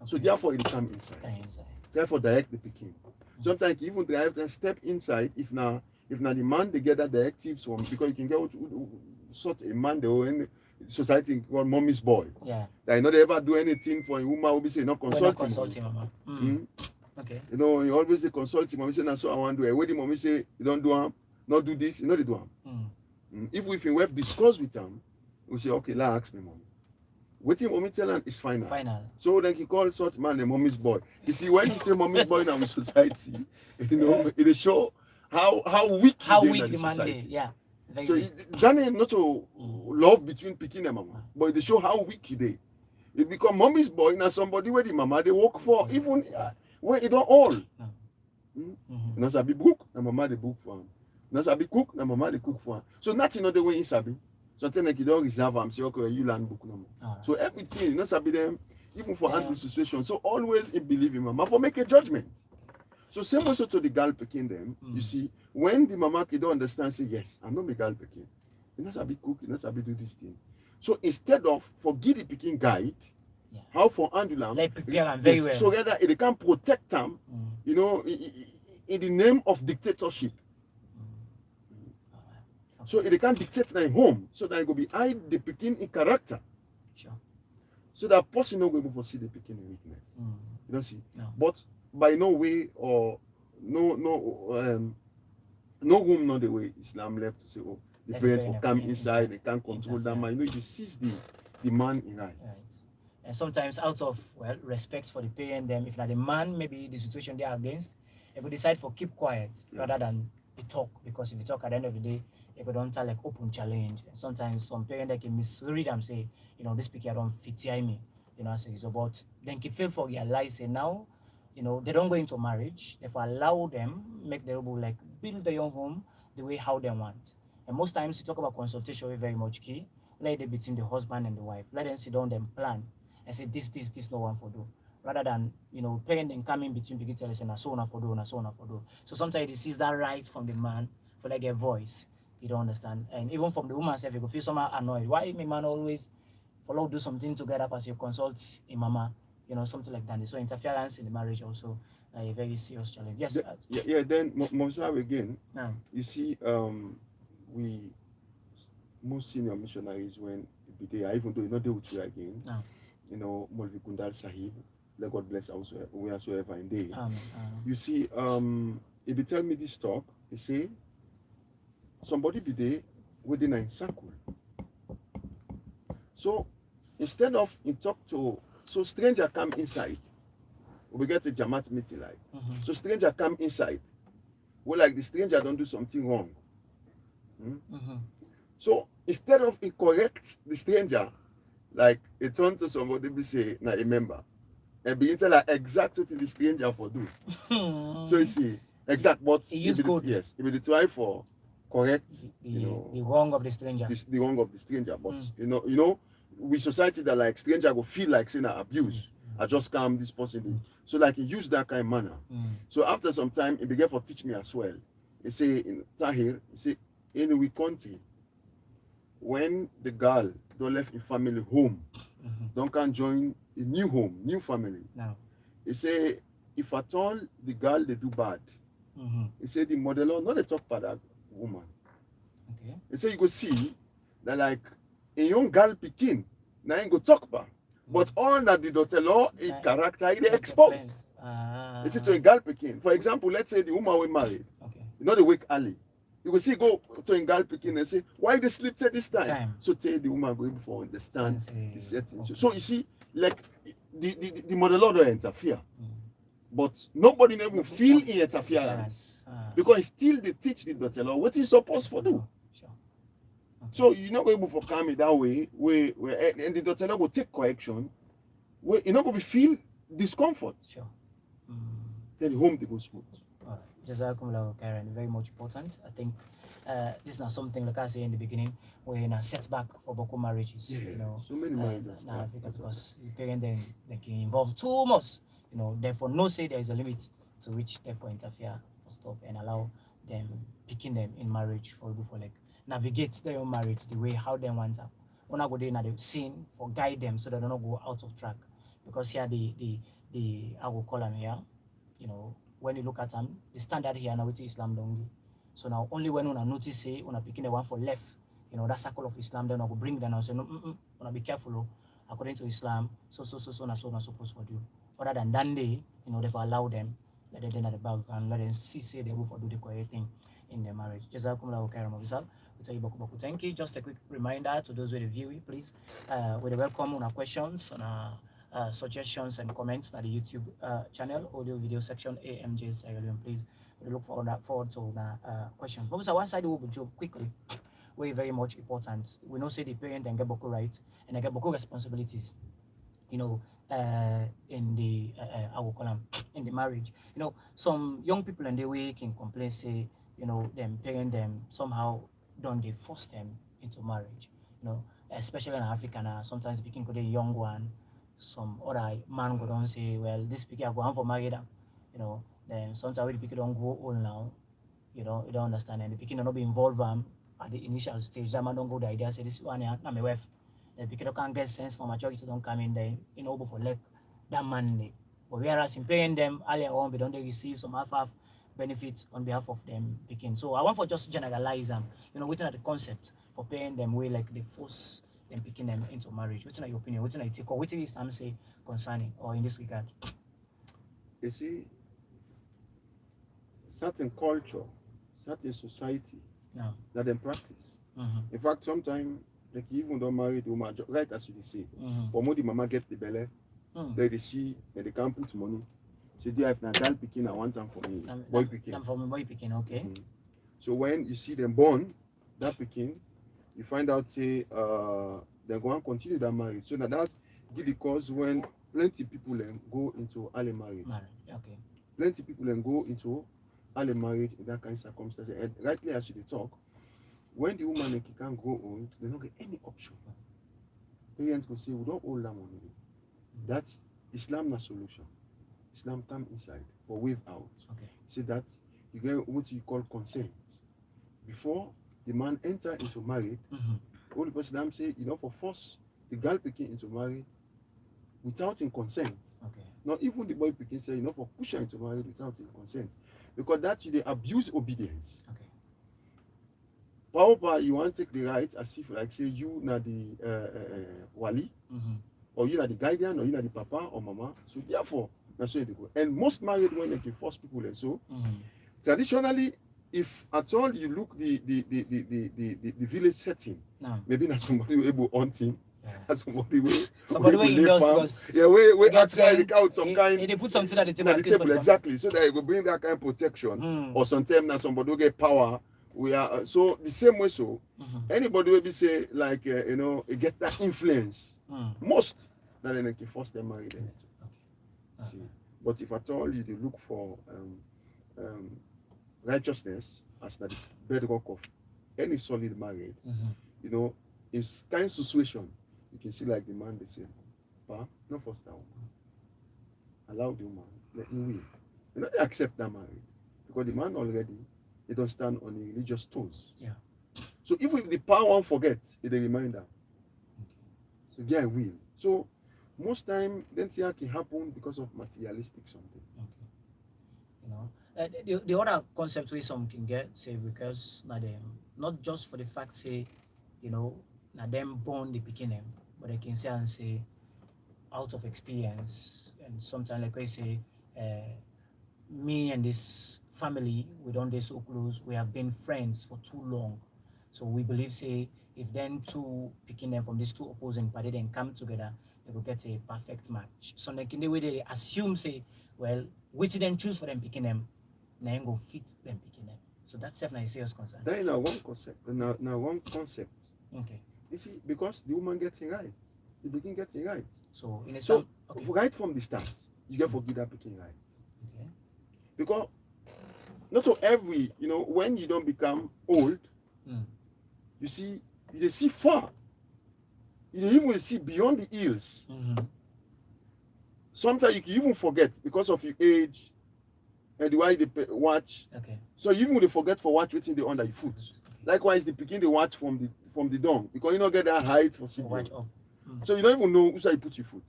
Okay. So therefore it come inside. Therefore direct the picking. Sometimes you even drive and step inside if now the man they get that directives from because you can get sort a man the in society called mommy's boy. Yeah. That they ever do anything for a woman will be say not consulting. Mama. Okay. You always say consulting mommy say so I want to do it. When the mommy say you don't do them, not do this, they do them. If we have discussed with them, we say okay, let's ask me mommy. Waiting mommy tell him is final. So then he call such man a mommy's boy. You see, when you say mommy's boy in our society, it show how weak the man society. Yeah. So Johnny not to love between picking and mama, but they show how weak they. It become mommy's boy now somebody where the mama they work for, even where it don't all. Not sabi book, na mama they book for him. Not sabi cook, na mama they cook for him. So nothing other way in sabi. Something like you don't reserve and say, okay, you learn book no more. So everything, sabi them, even for handle situation. So always believe in mama for make a judgment. So same also to the girl picking them, you see, when the mama don't understand, say, yes, I'm not a girl picking. You know sabi cook, you know sabi do this thing. So instead of forgive the picking guide, how for handle them, like prepare them very well. So rather they can protect them, in the name of dictatorship. So they can't dictate their home, so that it will be hide the picking in character. Sure. So that person no go able to see the picking in weakness. You don't see. No. But by no way or no room, no the way Islam left to say, oh, the let the parent for parent come inside, they can't control that interfere. man. You know, you seize the man in right. Right. And sometimes out of well respect for the parent, them if not the man, maybe the situation they are against, they could decide for keep quiet Yeah. rather than the talk because if you talk at the end of the day, they could don't tell like open challenge. And sometimes some parent they can misread and say, this picture don't fit here me. So it's about then can fail for realize say now, they don't go into marriage, therefore allow them, make the able like build their own home the way how they want. And most times you talk about consultation is very much key. Let it between the husband and the wife. Let them sit down and plan and say this no one for do. Rather than parent then come in between begin tell us na so na for do, na so na for do. So sometimes they sees that right from the man for like a voice. You don't understand. And even from the woman self, you go feel somehow annoyed. Why my man always follow do something together as you consult in mama, something like that. So interference in the marriage also a very serious challenge. Yes. Yeah. Then Mosab again. Now. You see, we most senior missionaries when be there, even though you know they with you again. Now. Molvi Kundal Sahib, let God bless also wheresoever in there. Amen. You see, if you tell me this talk, they say somebody be there within a circle. So instead of in talk to so stranger come inside, we get a Jama'at meeting like. So stranger come inside. We like the stranger don't do something wrong. So instead of it correct the stranger, like it turn to somebody be say, na a member. And be tell her exact what the stranger for do. So you see, exact but yes, if it try for correct the wrong of the stranger. The wrong of the stranger. But with society that like stranger go feel like saying abuse. I just calm this person. So like he use that kind of manner. So after some time, he began for teach me as well. He say in Tahir, he say in we country, when the girl don't left in family home, don't can join a new home, new family. Now. He say if at all the girl they do bad, he say the mother-in-law not they talk about that woman. Okay. He say you go see that like a young girl picking, now you go talk about. But all that the daughter-in-law, a character, they expose. He say to a girl picking. For example, let's say the woman we married. Okay. You know the wake early. You go see go to a girl picking and say, why they sleep till this time? So tell the woman going before understand the settings. Okay. So you see, like the mother-in-law don't interfere. But nobody never feel interference. Because still they teach the daughter-in-law what he's supposed to do. Sure. Okay. So you're not able to calm it that way, where and the daughter-in-law will take correction, where you're not going to feel discomfort. Sure. Then home they go smooth. All right. Jazakumullah Karen, very much important. I think this is not something like I say in the beginning, we're in a setback for Boko marriages. Yeah, so many marriages in Africa because the parent then they can involve too much. Therefore no say there is a limit to which therefore interfere or stop and allow them picking them in marriage for like navigate their own marriage the way how they want to. We're not going to the scene for guide them so they don't go out of track. Because here the I will call them here, when you look at them, the standard here now with Islam don't do. So now only when una notice say una picking the one for left, that circle of Islam, then I will bring them and say no, una be careful. According to Islam, so not supposed for do. Other than that day, therefore allow them, let them at the back and let them see say they will for do the correct thing in their marriage. Jazakumullahu khairan officer. Thank you. Just a quick reminder to those who review it, please. We welcome on our questions, on our suggestions and comments on the YouTube channel, audio video section, AMJ Sierra Leone, please. We look forward to questions. But one side we will jump quickly. Very much important. We know say the parent and get Boko rights and they get Boko responsibilities. In the I will call them in the marriage. Some young people in the way can complain say, them parent them somehow don't they force them into marriage. Especially in Africa sometimes speaking to the young one, some other man go down say, well, this speaker I go on for marry them. Then sometimes the people don't go old now, you don't understand and the people don't be involved at the initial stage. That man don't go the idea say this one not my wife. The people can't get sense no maturity don't come in there, for like that man. But whereas in paying them earlier on, we don't they receive some half benefits on behalf of them picking. So I want for just generalize them, within the concept for paying them way like they force them picking them into marriage. What's your opinion? What's your take or what is Islam say concerning or in this regard? You see, certain culture, certain society that they practice. In fact, sometimes like you even don't marry the woman, right as you say. For more the mama get the belly, they see that they can't put money. So they have na girl picking I want them for me, boy picking. For me boy picking, okay. So when you see them born, that picking, you find out say they're going to continue that marriage. So that's the cause when plenty people then go into early marriage. Okay. Plenty people then go into early marriage in that kind of circumstances. And rightly as you talk, when the woman can grow old, they don't get any option. Parents will say, we don't hold them on it. That's Islam not solution. Islam come inside for wave out. Okay. See that you get what you call consent. Before the man enter into marriage, all the person say, for force the girl picking into marriage without in consent. Okay. Not even the boy picking say, for push her into marriage without in consent. Because that's they abuse obedience. Okay. Power, you want to take the right as if like say you na the wali, or you na the guardian, or you na the papa or mama. So therefore, that's where they go. And most married women can force people and so traditionally, if at all you look the village setting, maybe not somebody who able hunting, somebody will invest, yeah, we actually out some kind. They put something at the table exactly, so that you will bring that kind of protection, or sometimes now somebody will get power. We are so the same way. So anybody will be say like get that influence. Most that they can force them married. See, but if at all you look for righteousness as the bedrock of any solid marriage, in kind of situation, you can see like the man they say, "Pa, no force that woman. Allow the woman, let me will." They accept that marriage because the man already they don't stand on the religious toes. Yeah. So even if the power won't forget, it's a reminder. So yeah, will. So most time then it can happen because of materialistic something. The other concept we some can get say because not just for the fact say, na them born the beginning, but they can say and say out of experience and sometimes like I say, me and this family we don't be so close. We have been friends for too long, so we believe say if then two picking them from these two opposing party then come together, they will get a perfect match. So like in the way they assume say, well, which then choose for them picking them, now go fit them picking them. So that's definitely serious concern. That is now one concept. Now one concept. Okay. You see, because the woman gets it right, the begin gets it right. So in a so right from the start, you get forgive that picking right. Okay. Because not so every when you don't become old, you see you see far. You even see beyond the hills. Sometimes you can even forget because of your age and the way they watch. Okay. So you even forget for watch waiting the under your foot. Okay. Likewise, they begin the watch from the dawn because you don't get that height for sitting. Watch up. So you don't even know who's you put your foot.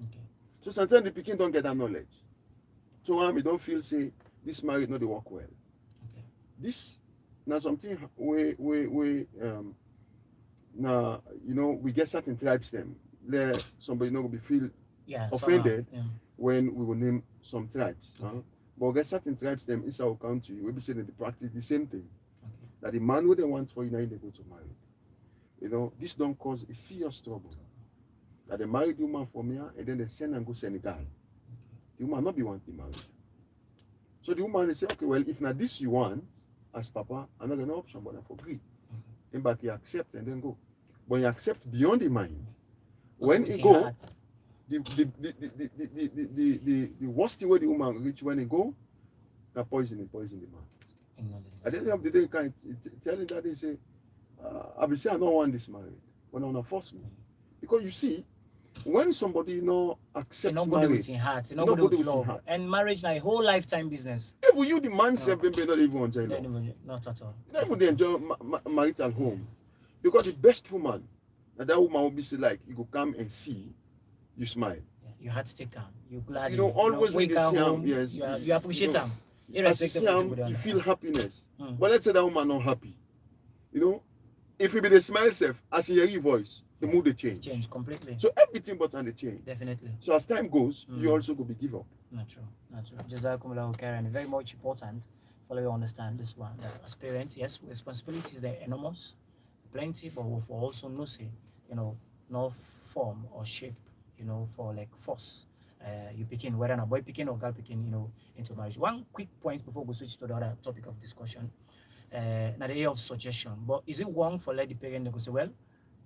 Okay. So sometimes the picking don't get that knowledge. So you don't feel say this marriage not they work well. Okay. This now something we now we get certain tribes them. There somebody not be feel offended when we will name some tribes. Okay. But we get certain tribes them inside our country we be saying they practice the same thing. Okay. That the man who they want for you now they go to marry. This don't cause a serious trouble. That they marry the woman from here and then they send and go Senegal. Okay. The woman not be wanting married. So the woman they say, okay, well, if not this you want, as Papa, I'm not gonna option, but I agree. And back you accept and then go. But you accept beyond the mind. When you go, the worst way the woman reach when he go, that poison the man. At the end of the day, you can't tell him that they say, I be say I don't want this marriage, but I want to force me. Because you see, when somebody accepts marriage, with heart, nobody with love. Heart. And marriage like a whole lifetime business. If you the man say not even enjoy love. Not at all. Not even they enjoy marital home. Because the best woman, that woman will be say like, you go come and see, you smile. Yeah, you had to take calm. You glad. Always when they see him, yes, you appreciate him. As you see him, you feel happiness. But let's say that woman not happy. If you be the smile self, as you hear your voice, the mood they change. Change completely. So everything but on the change. Definitely. So as time goes, you also go be give up. Natural. Jazakumullahu khairan. Very much important for you to understand this one. That as parents, yes, responsibilities they're enormous. plenty, but we for also no say, you know, no form or shape, you know, for like force. You picking whether a boy picking or girl picking, you know, into marriage. One quick point before we switch to the other topic of discussion. Now the area of suggestion. But is it wrong for let the parent go say, well,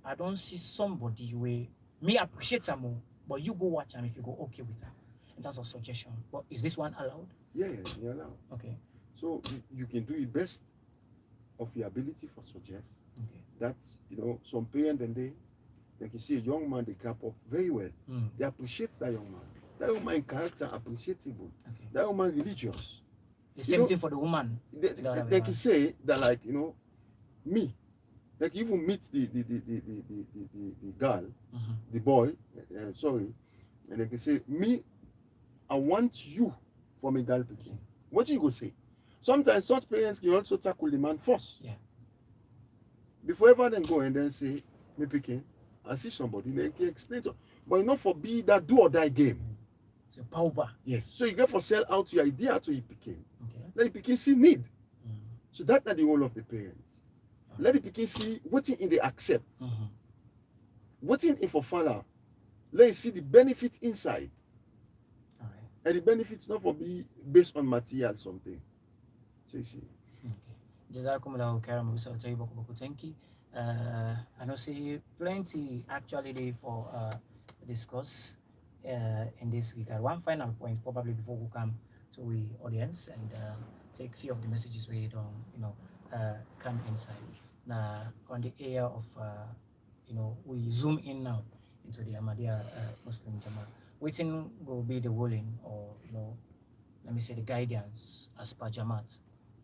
I don't see somebody way me appreciate them, but you go watch them if you go okay with her in terms of suggestion. But is this one allowed? Yeah, yeah, you're allowed. Okay. So you can do it best of your ability for suggest. Okay. That's, some parents and they can see a young man they cap up very well. They appreciate that young man. That young man character appreciable. Okay. That young man religious. The same thing for the woman. They can say that like, me. Like even meet the girl, the boy, sorry, and they can say, me, I want you from a girl picking. What you go say? Sometimes such parents can also tackle the man first. Yeah. Before ever then go and then say, me picking, I see somebody, they can explain to, but not for be that do or die game. So power. Yes. So you get for sell out your idea to your picking. Okay. Let the picking see need. So that's not the role of the parents. Let the picking see what in they accept. What in for follow. Let you see the benefit inside. All right. And the benefits not for be based on material something. So you see. Okay. Jazakumullahu khairan Musa Utai Boku Boku thank you. I know see plenty actually there for discuss in this regard. One final point probably before we come to the audience and take few of the messages we don't come inside. Now on the area of we zoom in now into the Ahmadiyya Muslim Jama'at. Waiting will be the ruling or let me say the guidance as per Jama'at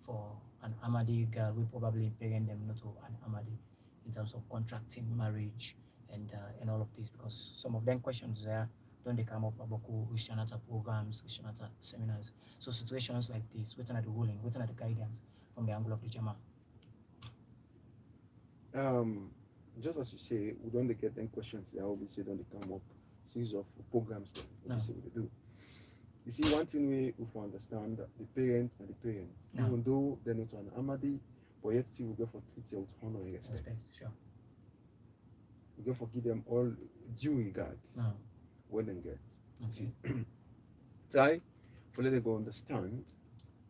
for an Ahmadi girl. We probably parent them not to an Ahmadi in terms of contracting marriage and all of this because some of them questions there don't they come up about Rishanata programs, Rishanata seminars. So situations like this, waiting at the ruling, waiting at the guidance from the angle of the Jama'at. Just as you say, we don't get them questions that obviously don't come up series of programs that obviously we do. You see, one thing we understand that the parents and the parents, even though they're not an Ahmadi, but yet still we go for treat them with honor and respect. Sure. We go for give them all due regard when they get. Okay. See, try for let them go understand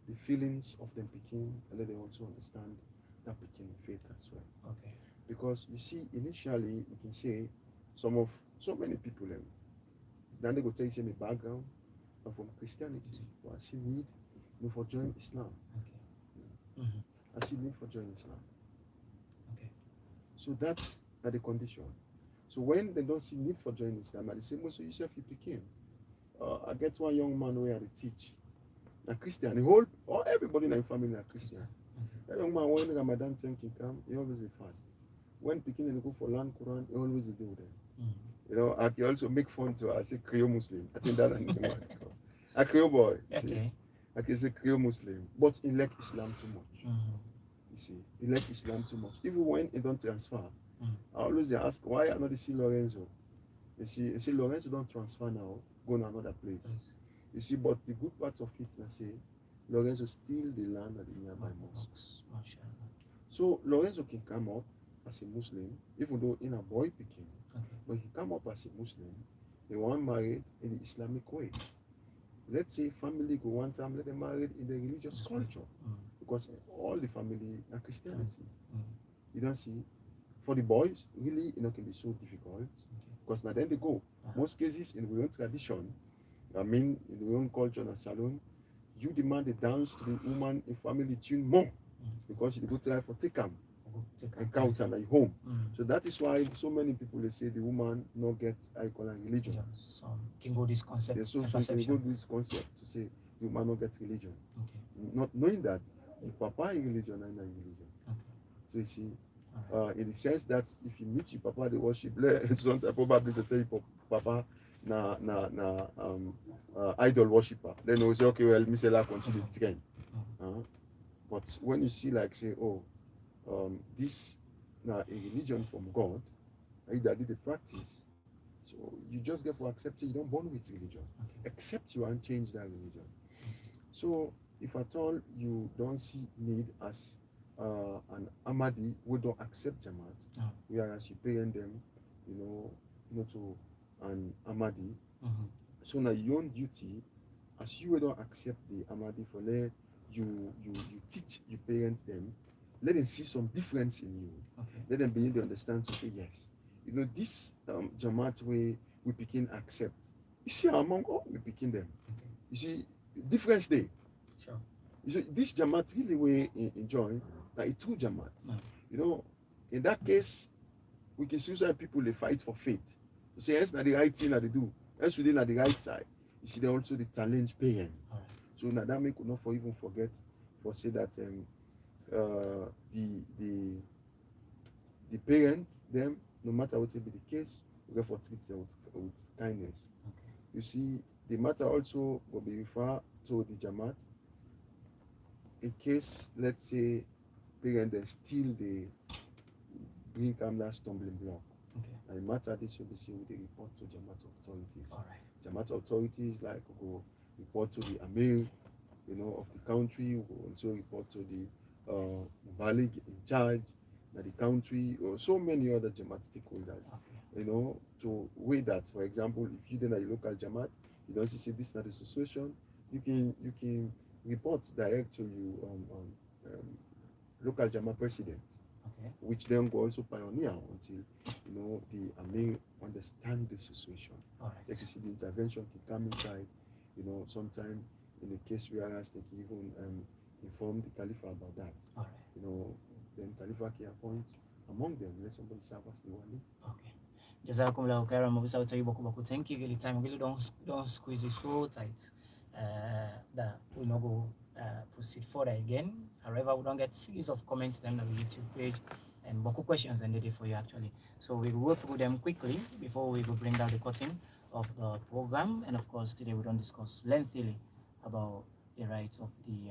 the feelings of them picking and let them also understand that picking faith as well. Okay. Because you see, initially we can say so many people then they go tell you say my background I'm from Christianity, but I see need for join Islam. Okay. I see need for join Islam. Okay. So that's the condition. So when they don't see need for joining Islam, at the same way, so you say if you became, I get one young man where I teach, a Christian, the whole or everybody in my family are Christian. That young man when Ramadan time can come, he always fast. When picking and go for land Quran, he always do them. I can also make fun to I say Creole Muslim. I think that a Creole boy. Okay. See? I can say Creole Muslim, but he like Islam too much. You see, he like Islam too much. Even when he don't transfer, I always ask why I not see Lorenzo. You see Lorenzo don't transfer now, go to another place. You see, but the good part of it, I say, Lorenzo still the land at the nearby mosques. So Lorenzo can come up as a Muslim, even though in a boy picking, but he come up as a Muslim, they want married in the Islamic way. Let's say family go one time, let them married in the religious culture. Because all the family are Christianity. You don't see, for the boys, really, can be so difficult. Because now then they go. Most cases in our own tradition, in our own culture and salon, you demand a dance to the woman in family tune more. Because you go try for take them and count and at home. So that is why so many people they say the woman not get icon and religion. Some can go this concept. Yes, so can go this concept to say the woman not get religion. Not knowing that the papa is religion and not religion. So you see, in the sense that if you meet your papa, they worship. Sometimes probably they tell you papa idol worshipper. Then they say okay, well, me say that continue the trend. But when you see like say this now a religion from God, either did the practice, so you just get for accepting you don't born with religion, except you and change that religion. So if at all you don't see need as an Ahmadi who don't accept Jamaat, Oh. whereas you parent them, to an Ahmadi. Mm-hmm. So now your own duty, as you don't accept the Ahmadi for let you teach your parents them, let them see some difference in you. Okay. Let them begin to understand to say yes. This Jamaat way we begin accept. You see among all we begin them. Okay. You see difference there. Sure. You see this Jamaat really we enjoy that a true Jamaat. No. You know, in that case, we can see some people they fight for faith. To say yes, na the right thing that they do. Yes, we did na the right side. You see, they also the challenge parent. All right. So now that make not for even forget for say that the parents them no matter what will be the case, we go for treat them with kindness. Okay. You see, the matter also will be referred to the Jamaat in case let's say parents they still they bring come that stumbling block. Okay. And the matter this will be seen with the report to Jama'at authorities. All right. Jama'at authorities like go report to the Amir, of the country, will also report to the Balig in charge, that the country, or so many other Jamaat stakeholders. Okay. To weigh that. For example, if you then a local Jamaat, you don't see this not the situation, you can report direct to you local Jamaat president, Okay. which then will also pioneer until the Amir understand the situation. All They right. can see the intervention can come inside. Sometime in the case whereas they can even inform the Khalifa about that. All right. Then Khalifa can appoint among them let somebody serve as the wali. Okay. Jazakumullahu khairan. Mufisa Utayi Boku Boku. Thank you. Really time. Really don't squeeze it so tight. That we not go proceed further again. However, we don't get series of comments then on the YouTube page and Boku questions and for you actually. So we will go through them quickly before we will bring down the curtain of the program. And of course, today we don't discuss lengthily about the rights of the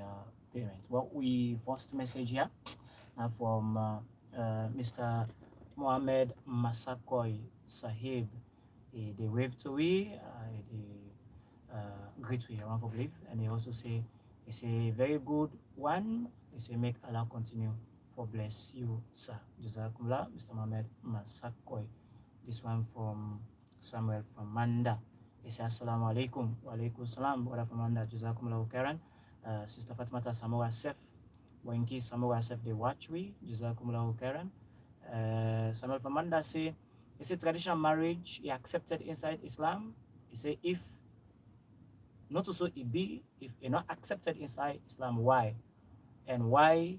parents. What we first message here from Mr. Mohammed Masakoy Sahib. They wave to we, greet we around for belief, and they also say it's a very good one. They say make Allah continue for bless you, sir. Jazakumullah, Mr. Mohammed Masakoy. This one from Samuel from Manda. They say Assalamu alaikum. Wa alaikum salam. Brother from Manda. Jazakumullah khairan. Sister Fatimata Samora Sef. Wenki Samora Sef de Wachwi. Jazakumullah khairan. Samuel from Manda say, he said traditional marriage is accepted inside Islam. He say if not to so it be if it's not accepted inside Islam, why? And why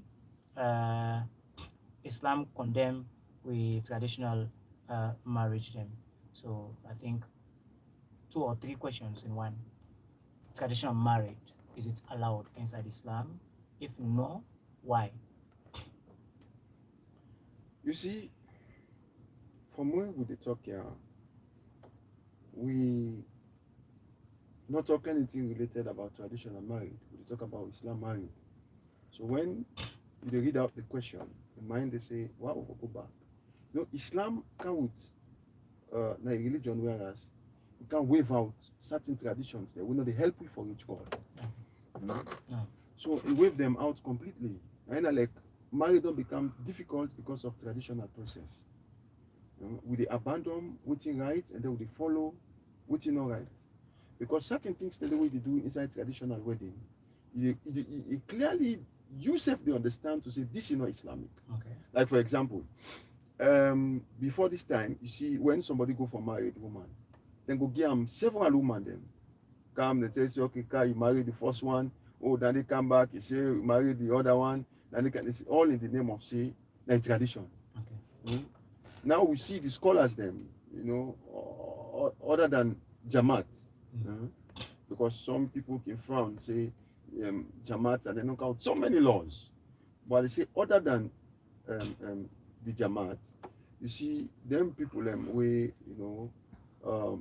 Islam condemn with traditional marriage them? So I think 2 or 3 questions in one. Traditional marriage, is it allowed inside Islam? If no, why? You see, from where we talk here, we not talk anything related about traditional marriage. We talk about Islam marriage. So when you read out the question, in mind they say, "Wow, we'll go back." Islam can't na religion whereas you can wave out certain traditions there. We know they help you for each God. No. So you wave them out completely. And like marriage don't become difficult because of traditional process. We they abandon waiting rights and then we follow waiting no rights. Because certain things the way they do inside traditional wedding, you clearly you self they understand to say this is not Islamic. Okay. Like for example, before this time, you see when somebody go for married woman, then go give them several women them. Come, they tell you, okay, you marry the first one, oh, then they come back, you say you marry the other one, then they can, it's all in the name of say like tradition. Okay. Now we see the scholars them, other than Jama'at, because some people can frown say Jama'at and they knock out so many laws, but they say other than the Jama'at, you see them people way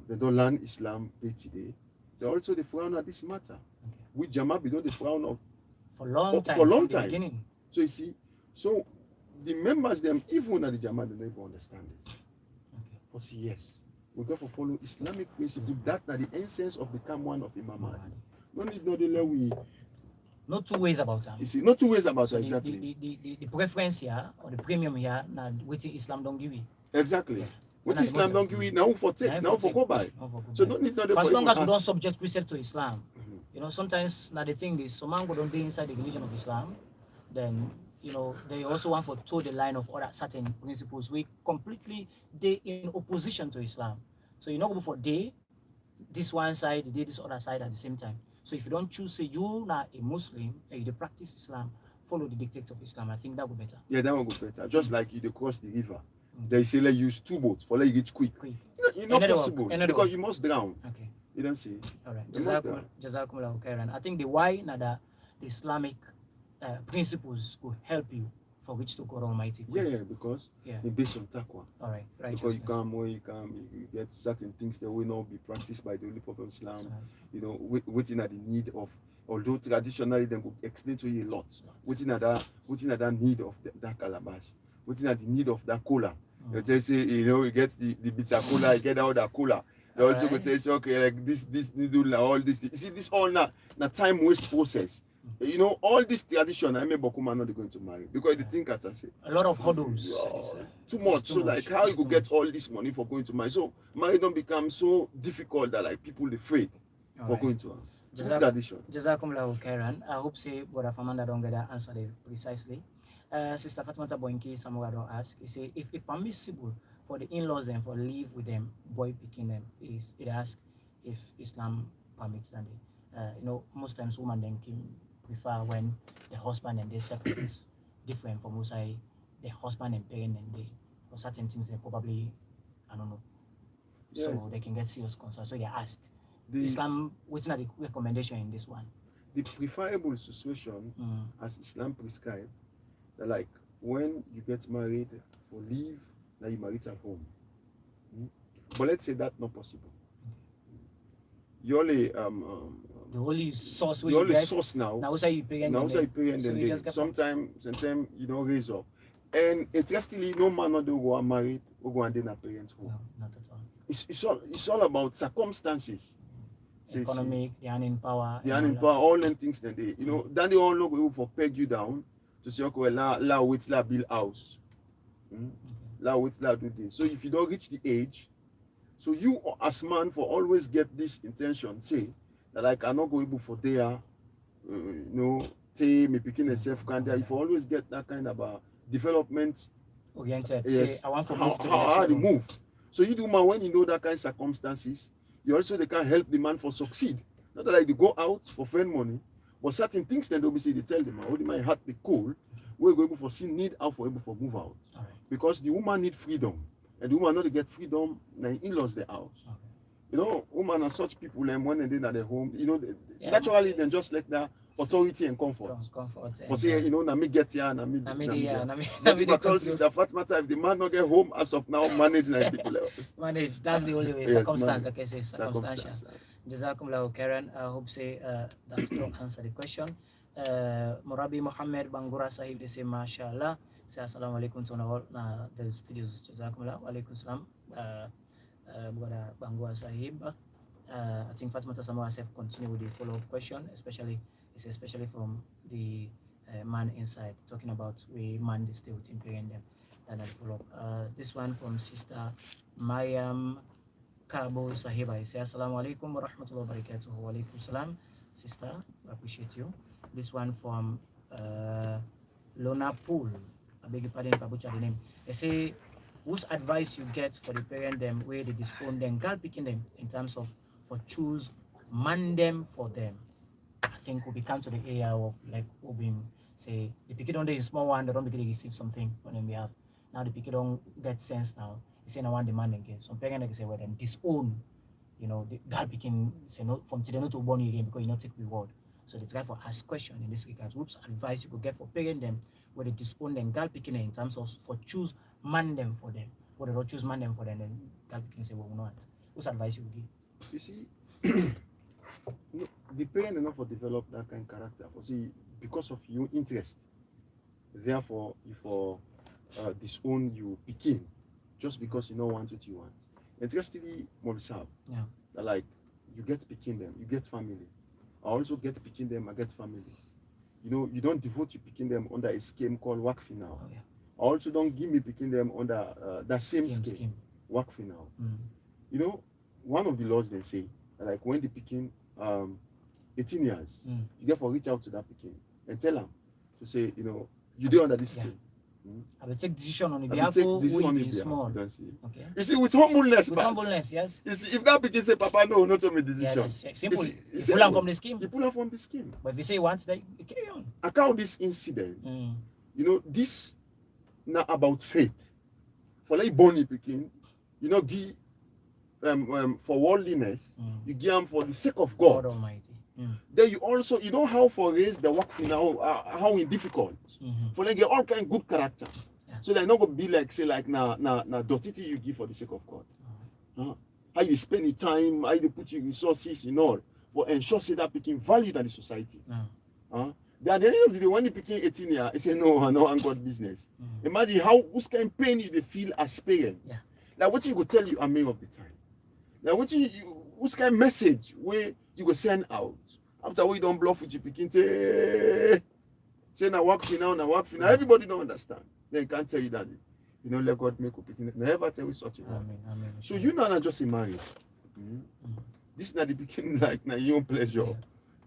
they don't learn Islam day to day. They also they frown at this matter. Okay. With Jama'at, we don't they frown of For long time. For long from the time. beginning. So you see, so the members them even at the Jama'at they never understand it. Okay. But see, yes, we got to follow Islamic principle. That the essence of become one of Imam Mahdi. No need no delay Not two ways about them. You see, not two ways about So it, exactly. the preference here or the premium here, now waiting Islam don't give you. Exactly. Yeah. What One of the most Islam don't give it now for take, now for go by. Not for So goodbye. don't need not For for as long even as we don't ask. subject Christian to Islam, you know, sometimes now the thing is, some man go don't be inside the religion of Islam, then you know they also want to toe the line of other certain principles. We completely they in opposition to Islam. So you know before they this one side, they this other side at the same time. So if you don't choose, say you are a Muslim and you practice Islam, follow the dictates of Islam. I think that would be better. Yeah, that one go better. Just like you they cross the river. Mm. They say let use 2 boats for let you reach quick. Quick. It's not Another possible work. Another because work. you must drown. Okay. You don't see. All right. You must drown. Jazakumullah khairan. I think the why now the Islamic principles could help you for which to God Almighty. Yeah, because Yeah. it's based on taqwa. All right. Because Righteousness. you get certain things that will not be practiced by the Holy Prophet of Islam. So, You know, waiting at the need of, although traditionally they will explain to you a lot. Waiting at that need of that calabash, waiting at the need of that cola. They say, you know, you get the bitter cola, you get out that cola. They also go tell you, okay, like this needle, all this. You see, this all now time waste process. You know, all this tradition, I mean, Bokuma not going to marry because the thing as I say, a lot of hurdles. too much. So like, how you could get all this money for going to marry? So marriage don't become so difficult that like people afraid for going to. Tradition. Jazakumullahu khairan. I hope say Brother Famanda don't get that answer precisely. Sister Fatimata Boinki Samura don't ask. He say if it permissible for the in-laws then for live with them, boy picking them, is it ask if Islam permits them. You know, most times women then can prefer when the husband and they separate different from say the husband and parent and they for certain things they probably I don't know. So Yes. they can get serious concern. So they ask. The, Islam, what's not the recommendation in this one? the preferable situation as Islam prescribed, that like when you get married or leave, that you marry at home. But let's say that's not possible. You only the only source the only source now. Now also you pay Now also you pay and then sometimes you don't raise up. And interestingly, no man not do go married or go and then a parents home. No, not at all. It's all about circumstances. Economic, the earning power. The earning power, all them things that they, you know, then they all know go for peg you down to say, okay, well, la wait, la build house. La wait, la do this. So if you don't reach the age, so you as man for always get this intention, say that like I not go able for there, you know, say me picking a self can there. If you always get that kind of a development oriented, yes, say I want to move to how to move. So you do man when you know that kind of circumstances, you also they can help the man for succeed. Not that like they go out for friend money, but certain things then obviously they tell the man, oh the man had the cool, we're going for see need out for able for move out. Right. Because the woman need freedom. And the woman not to get freedom, then in-laws the house. Okay. You know, women are such people and when they're at their home, you know, naturally they just like that authority and comfort. For say, you know, na me get here, na me but if I tell Sister Fatimata, if the man not get home as of now, manage like people else. Manage, that's the only way. Yes, circumstance, like I say, circumstantial. Jazakumullahu khairan. I hope say that's to answer the question. Murabi Muhammad Bangura Sahib, they say, mashallah. Say assalamu alaikum to all the studios. Jazakumullah. Wa alaikum salam. Brother Bangura Sahib. I think Fatima Samara have continue with the follow-up question, especially from the man inside, talking about we man they stay with impairing them. Then I'll follow up. This one from Sister Mayam Kabo Sahiba. I say assalamu alaikum wa rahmatullahi wa barakatuh. Wa alaikum salam. Sister, I appreciate you. This one from Lona Pool. I beg your pardon if I butcher the name. They say, whose advice you get for the parent them where they disown them, girl picking them in terms of for choose man them for them. I think we come to the area of like being say the picket on the small one, they don't begin to receive something on them behalf. Now the picket don't get sense now. They say no one demand again. Some parents like say well then disown, you know, the girl picking say no from today not to born you again because you not take reward. So they try for ask question in this regard. Whoops advice you could get for parent them where they disown them girl picking in terms of for choose man them for them. Where they don't choose man them for them, then girl picking say well not. What's advice you would give? You see, no, the parent enough for develop that kind of character. For see, because of your interest, therefore, you for disown you picking just because you don't want what you want. Interestingly, Morisab, yeah, that like you get picking them, you get family. I also get picking them, I get family. you don't devote to picking them under a scheme called Wakfi now. Oh, yeah. Also, don't give me picking them under that same scheme, Wakfi now. One of the laws they say, like when the picking 18 years, you get for reach out to that picking and tell them to say, you do under this scheme. I will take decision on the behalf of we in small. Okay. You see, with humbleness, with humbleness, yes. You see, if that begin say, Papa, no, not on my decision. Yeah, simple. You pull out from the scheme. You pull out from the scheme. But if you say once, then you carry on. Account this incident. This not about faith. For like Bonnie picking, give for worldliness, you give them for the sake of God. God Almighty. Then you also, how for raise the work now, how in difficult. For like get all kind of good character. So they're not gonna be like say like na dirty you give for the sake of God. How you spend your time, how you put your resources in all for ensure say that picking valued in the society. Then at the end of the day, when you picking 18 years, you say no, I'm God business. Imagine whose kind of pain you feel as parent. Like what you go tell you many of the time. Like what whose kind of message where you go send out after we don't bluff with you picking say na work for now, everybody don't understand. They can't tell you that let God make you picking. Never tell you such a thing. Amen. So you not just a marriage. This is not the picking like na your pleasure.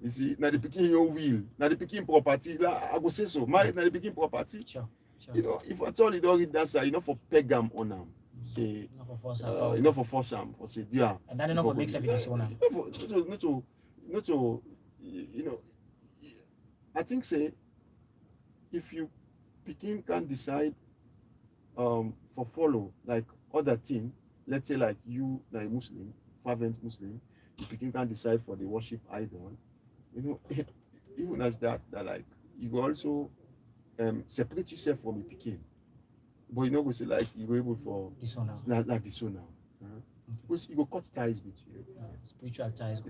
You see, now the picking your will, now the picking property. I go say so. Married now the picking property. Sure. If at all you don't read that side, for pegam on them. Say, for force them, for say, yeah. And then enough for make self disown. Not to, I think say, if you picking can decide, for follow like other thing, let's say like you, like Muslim, fervent Muslim, you picking can decide for the worship idol. Even as that like you go also separate yourself from the picking. But go say like you go able for dishonor. Like dishonor. Because you go cut ties with you. Spiritual ties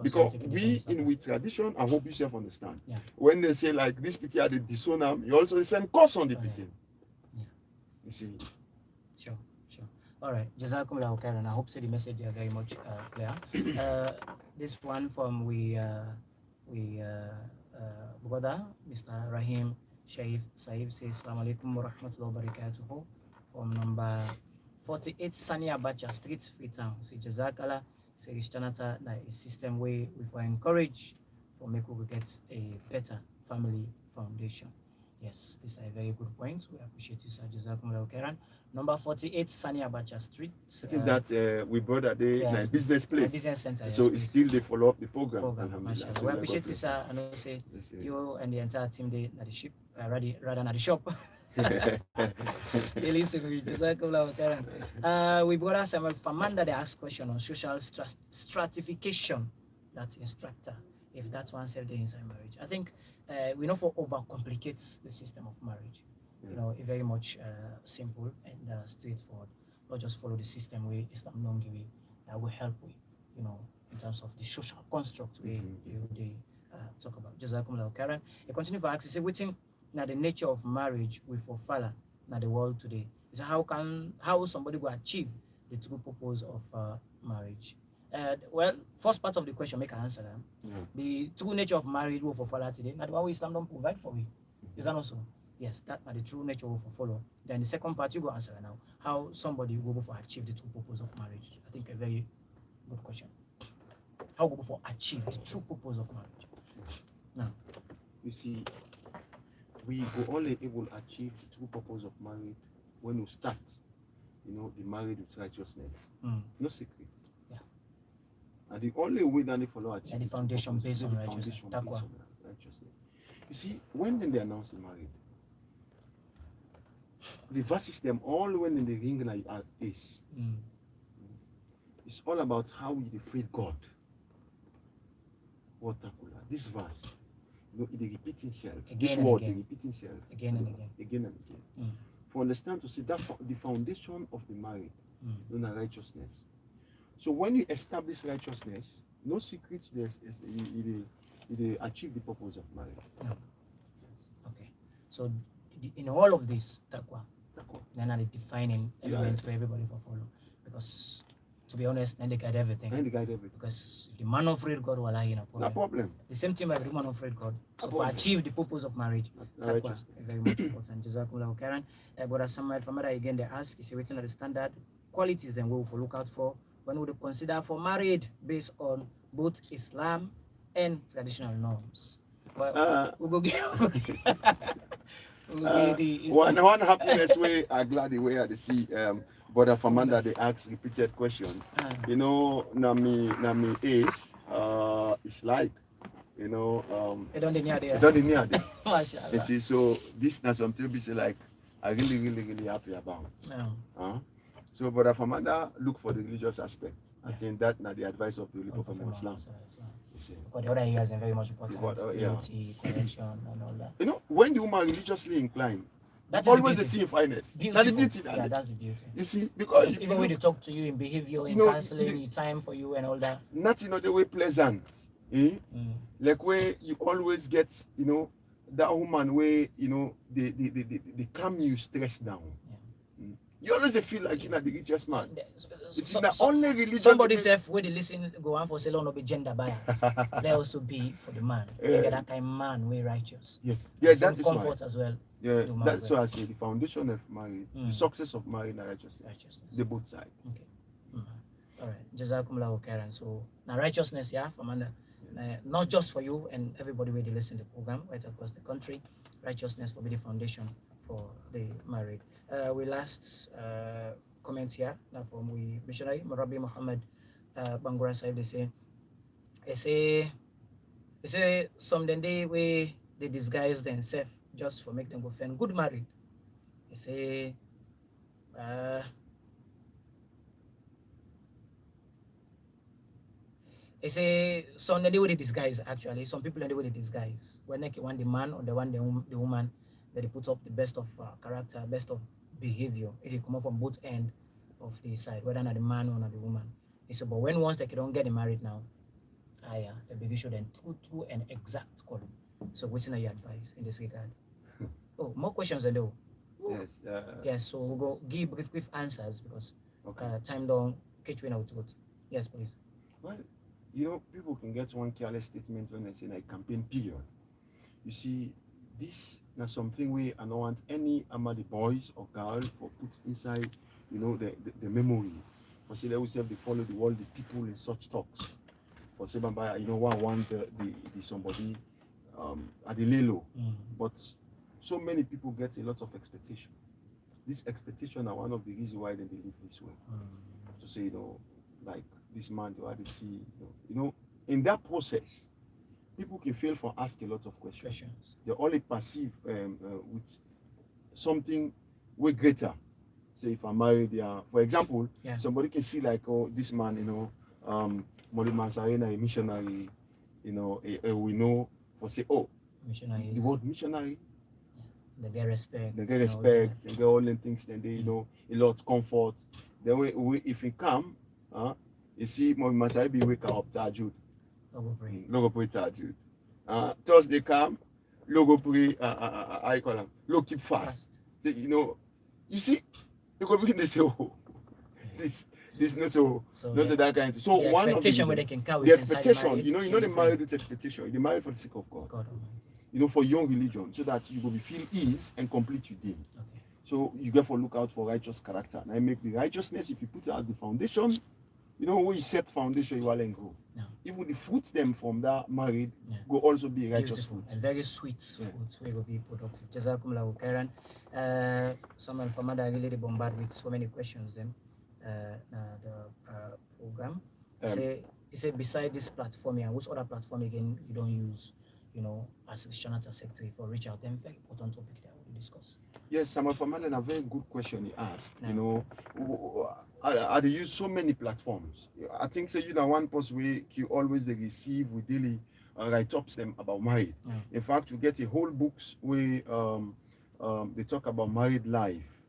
because we with tradition, I hope you self understand. Yeah. When they say like this picking are the dishonor, you also send cost on the picking. Yeah. You see. Sure. All right. Jazakumullah khairan. I hope so the message are very much clear. This one from we brother Mr. Rahim Shaif Saib says Assalamu alaikum wa rahmatullahi wa barakatuhu from number 48 Sani Abacha Street, Freetown. Say Jazakallah, say Rishtanata, that is system way we for encourage for make we get a better family foundation. Yes, this is a very good point. We appreciate you, sir. Jazakumullah khairan. Number 48 Sani Abacha Street. I think that we brought that day like business place. Business center. So it's still they follow up the program. So we appreciate you, sir. And I say you and the entire team they at the ship, rather than the shop. They listen to me. Jazakumullah khairan. We brought us Samuel Famanda. They asked question on social stratification. That instructor, if that's one self day inside marriage. I think we know for overcomplicates the system of marriage. It's very much simple and straightforward. Not just follow the system way Islam don't give that will help we, in terms of the social construct we they talk about. Jazakumullah khairan. I continue for asking, say within now the nature of marriage with for father now the world today is how somebody will achieve the true purpose of marriage. Well, first part of the question, make an answer. The true nature of marriage will for follow today. Now the one Islam don't provide for you. Is that also? Yes, that are the true nature will for follow. Then the second part you go answer now. How somebody will go for achieve the true purpose of marriage. I think a very good question. How go for achieve the true purpose of marriage? Now, you see, we go only able to achieve the true purpose of marriage when we start, the marriage with righteousness. No secret. And the only way that they follow achieve the foundation based on righteousness. You see, when they announce the marriage, the verses them all when in the ring like is. It's all about how we defeat God. This verse, it repeats itself. This word, it repeats itself again and again. For understand to see that the foundation of the marriage, righteousness. So when you establish righteousness, no secrets they achieve the purpose of marriage. Okay. So in all of this, taqwa. Then are the defining elements for everybody to follow. Because To be honest, then they guide everything. And they guide everything. Because if the man not afraid God, will no problem. No problem. The same thing by the woman afraid God. So No for problem. achieve the purpose of marriage, taqwa Righteousness. is very much important. Jazakumullah khairan. Brother Samuel from again they ask, is waiting at the standard qualities then we will look out for when we consider for married based on both Islam and traditional norms. Well, we'll go get one happiness way I glad the way I see brother Famanda they ask repeated question. You know, nami age it's like you know it don't near there. It don't near there. Mashallah. You see, so this is something be say like I really happy about. Yeah. So brother Famanda look for the religious aspect. I think that now the advice of the Holy Prophet Islam. Because the other areas are very much important. Yeah. Beauty, connection, and all that. You know, when the woman religiously inclined, that's always the same fineness. That's the beauty. Yeah, that's the beauty. You see, because even when they talk to you in behavior, in counseling, in time for you and all that. Nothing not the way pleasant. Like where you always get, you know, that woman where, you know, they calm you stress down. You always feel like you're not the richest man. It's not only religion. Somebody said when they listen go on for salon no be gender bias. There also be for the man. You get that kind of man way righteous. Yes. Yeah, that is comfort as well. Yeah, that's why I say the foundation of marriage, the success of marriage and righteousness. The both sides. Okay. All right. Jazakumullah khairan. So now righteousness, yeah, Famanda. Not just for you and everybody where they listen to the program right across the country. Righteousness will be the foundation for the married. We last comment here now from we missionary Marabi Muhammad Bangura side they say some day we they disguise themselves just for make them go find good married. They say some they way they disguise actually. Some people they way they disguise. When they want the man or the one the woman that they put up the best of character, best of behavior. It come up from both end of the side, whether not the man or not the woman. He said, but when once they don't get married now, the big issue then true and exact call. So what's your advice in this regard? Oh, more questions than though. Yes. Yes. So we'll go give brief answers because time don't catch you out. Yes, please. Well, you know, people can get one careless statement when they say like campaign period. You see, this is something where I don't want any among the boys or girls for put inside, you know, the memory. For say they will say they follow the world, the people in such talks. For say you know, one want the somebody at the lelo. But so many people get a lot of expectation. This expectation are one of the reasons why they live this way. To say, you know, like this man, do I see, you know, in that process, people can fail for ask a lot of questions. They only perceive with something way greater. Say if I'm married, for example, somebody can see like, oh, this man, you know, Moli Mansarena, a missionary, you know, we know for say, oh, missionary. The word missionary. They get respect. They get respect, and get all the things. Then they, you know, a lot of comfort. Then if he come, you see, Moli Mansarena be wake up Tajud. Logo pray Tajud. Thursday come, logo pray. I call them. Logo keep fast. So, you know, you see, you go begin to say, oh, this not so not that kind of thing. So the one expectation of where they can carry the expectation, you know the married with expectation. They married for the sake of God. You know, for your religion, so that you will feel ease and complete within. Okay. So you therefore look out for righteous character. And I make the righteousness, if you put out the foundation, you know, when you set foundation, you will then grow. Yeah. Even the fruits them from that married will also be righteous fruit. And very sweet fruit, so it will be productive. Jazakumullah khairan. Someone from Mother really bombarded with so many questions then. The program. He said beside this platform here, which other platform again you don't use, you know, as Jama'at secretary for reach out? Then very important topic that we discuss. Yes, Samuel Famalen, a very good question he asked. You know, I use so many platforms. I think so, you know, one post where you always they receive with daily write ups them about marriage. In fact, you get a whole books where they talk about married life.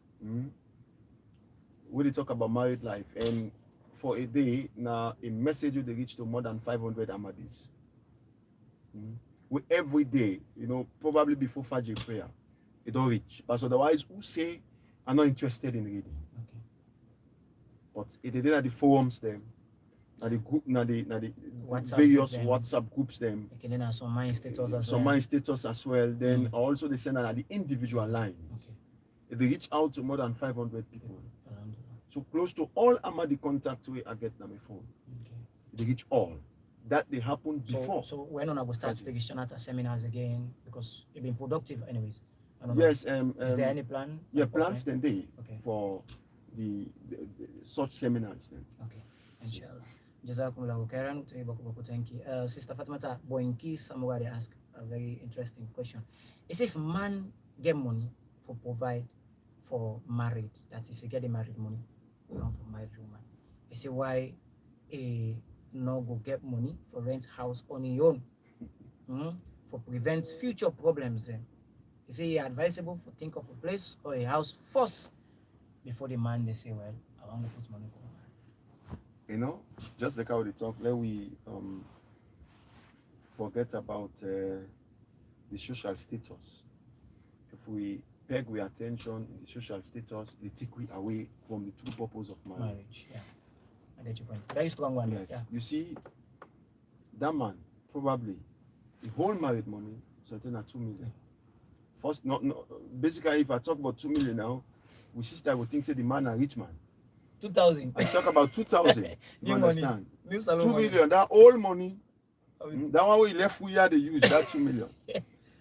Where they talk about married life, and for a day now a message will they reach to more than 500 Ahmadis. We every day, you know, probably before Fajr prayer, it don't reach. But otherwise, who say are not interested in reading? but it did at the forums them, na the group, na the WhatsApp various group them. WhatsApp groups them. Okay, then some my status as Some well. my status as well. Then also they send at the individual lines. Okay. They reach out to more than 500 people. Around. So close to all Amadi contacts we I get on my phone. Okay. They reach all. That they happened before. So when on I go start the Jama'at seminars again because it's been productive anyways. I don't Yes. know. Is there any plan? Yeah, plans then they Okay. for the such seminars then. Okay. Inshallah. Jazakumullahu khairan. Thank you. Sister Fatimata Boinki Samurai ask a very interesting question. Is if man get money for provide for married, that is get the married money, not for married woman. You see why a no go get money for rent house on your own for prevent future problems then. You see advisable for think of a place or a house first before the man they say, well, I want to put money for man. You know, just like how they talk, let we forget about the social status. If we peg we attention in the social status, they take we away from the true purpose of marriage. Yeah. I get your point. That is strong one. Yes. Yeah. You see, that man probably the whole married money something at 2 million. First, not basically, if I talk about 2 million now, we sister would think say the man a rich man. 2,000. I talk about 2,000. You understand? New 2 money. million. That old money. That one we left we had to use that 2 million.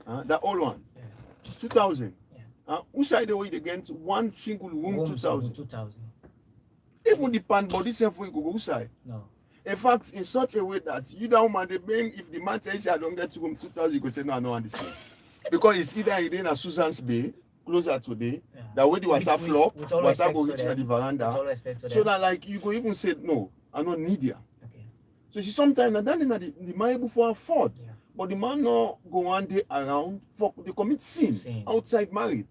That old one. Yeah. 2,000. Yeah. Who side the way against one single room 2,000? 2,000. Even the pan body self we go side. No. In fact, in such a way that you don't man they bring if the man says I don't get to room 2,000, you go say no, I don't want this place. Because it's either in a Susan's Bay, closer today, that way the water flop, water go reach the veranda. So that like you go even say no, I don't need you. Okay. So see sometimes that the man able for afford. Yeah. But the man no go one day around for they commit sin outside married.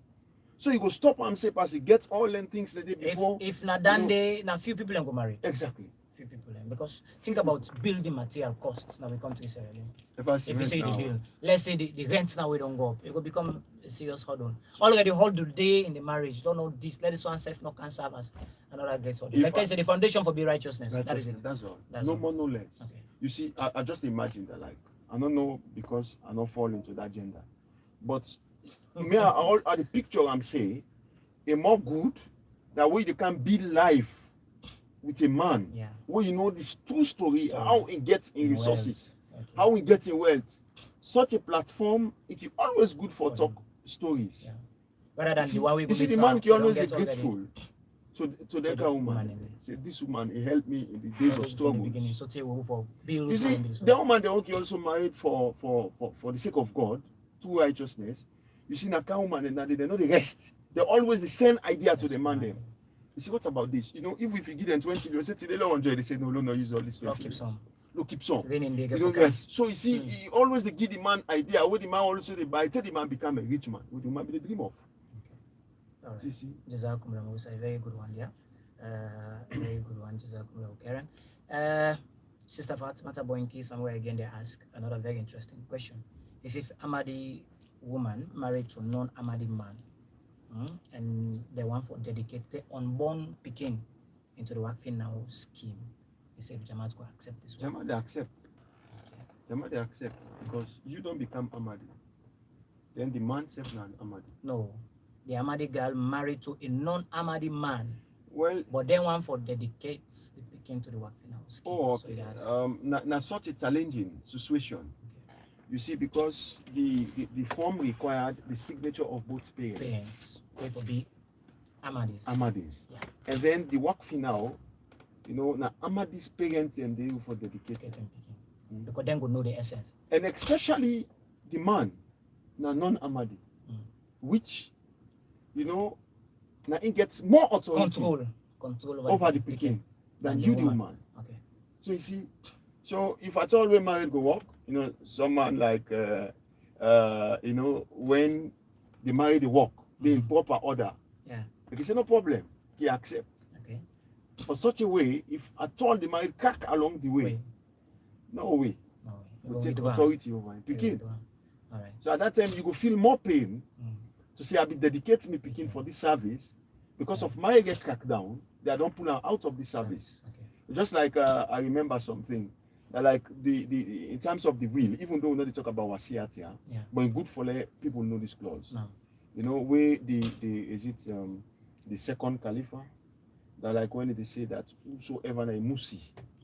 So you go stop and say, Pastor, get all them things the day before. If na done day, na few people go marry. Exactly. Few people because think about building material costs now we come to this area. If you say the bill, let's say the rents now we don't go up, it will become a serious hurdle. Already hold the day in the marriage, don't know this, let this one self not can serve as another great hurdle. Like I said, the foundation for be righteousness. That is it. That's all. That's no all. more, no less. Okay. You see, I just imagine that like I don't know because I don't fall into that gender. But me all the picture I'm saying, a more good that way you can build life with a man where you know this true story, how he gets in resources, how he gets in wealth. Such a platform, it is always good for talk stories. Yeah. Rather than the one we you see the man can always be grateful to that woman. Say this woman, he helped me in the days of struggle. You see, the woman they also married for the sake of God, true righteousness. You see, that woman and they know the rest. They're always the same idea to the man them. You see, what about this? You know, if you give them 20 million, say they don't enjoy, they say no, use all this 20 million. Look, keep some. You know, yes. So you see, he always they give the man idea, what the man also they buy, till the man become a rich man, what the man be the dream of. Okay. All right. See? Jazakumullah, a very good one, yeah. A very good one, Jazakumullah, Karen. Sister Fatimata Boinki, somewhere again, they ask another very interesting question. Is if Amadi woman married to non-Amadi man, and they want for dedicate the unborn Pekin into the Wakfi Now scheme. You say if Jama'at could accept this one. Jama'at they accept. Okay. Jama'at they accept because you don't become Amadi. Then the man self not Amadi. No. The Amadi girl married to a non-Amadi man. Well, but then one for dedicate the Pekin to the Wakfi Now scheme. Oh, okay. So such a challenging situation. Okay. You see, because the form required the signature of both parents. They for be Amadis. Yeah. And then the Wakfi Now, you know, now Amadis parents and they for dedicated. Because then go know the essence. And especially the man, now non-Amadi, which, you know, now he gets more authority. Control over the Pekin than you do, man. Okay. So you see, so if at all we married go work, you know, someone like, you know, when they marry the work, they in proper order. Yeah. They say no problem, he accepts. Okay. For such a way, if at all they might crack along the way, no way. We take authority over him. Pekin. All right. So at that time you go feel more pain to say I be dedicating me Pekin for this service because of my get cracked down. they don't pull out of the service. Okay. Just like I remember something that like the in terms of the will, even though we not talk about wasiat here, Yeah. but in good for people know this clause. No. You know where the is it the second caliph that like when they say that whosoever a musi,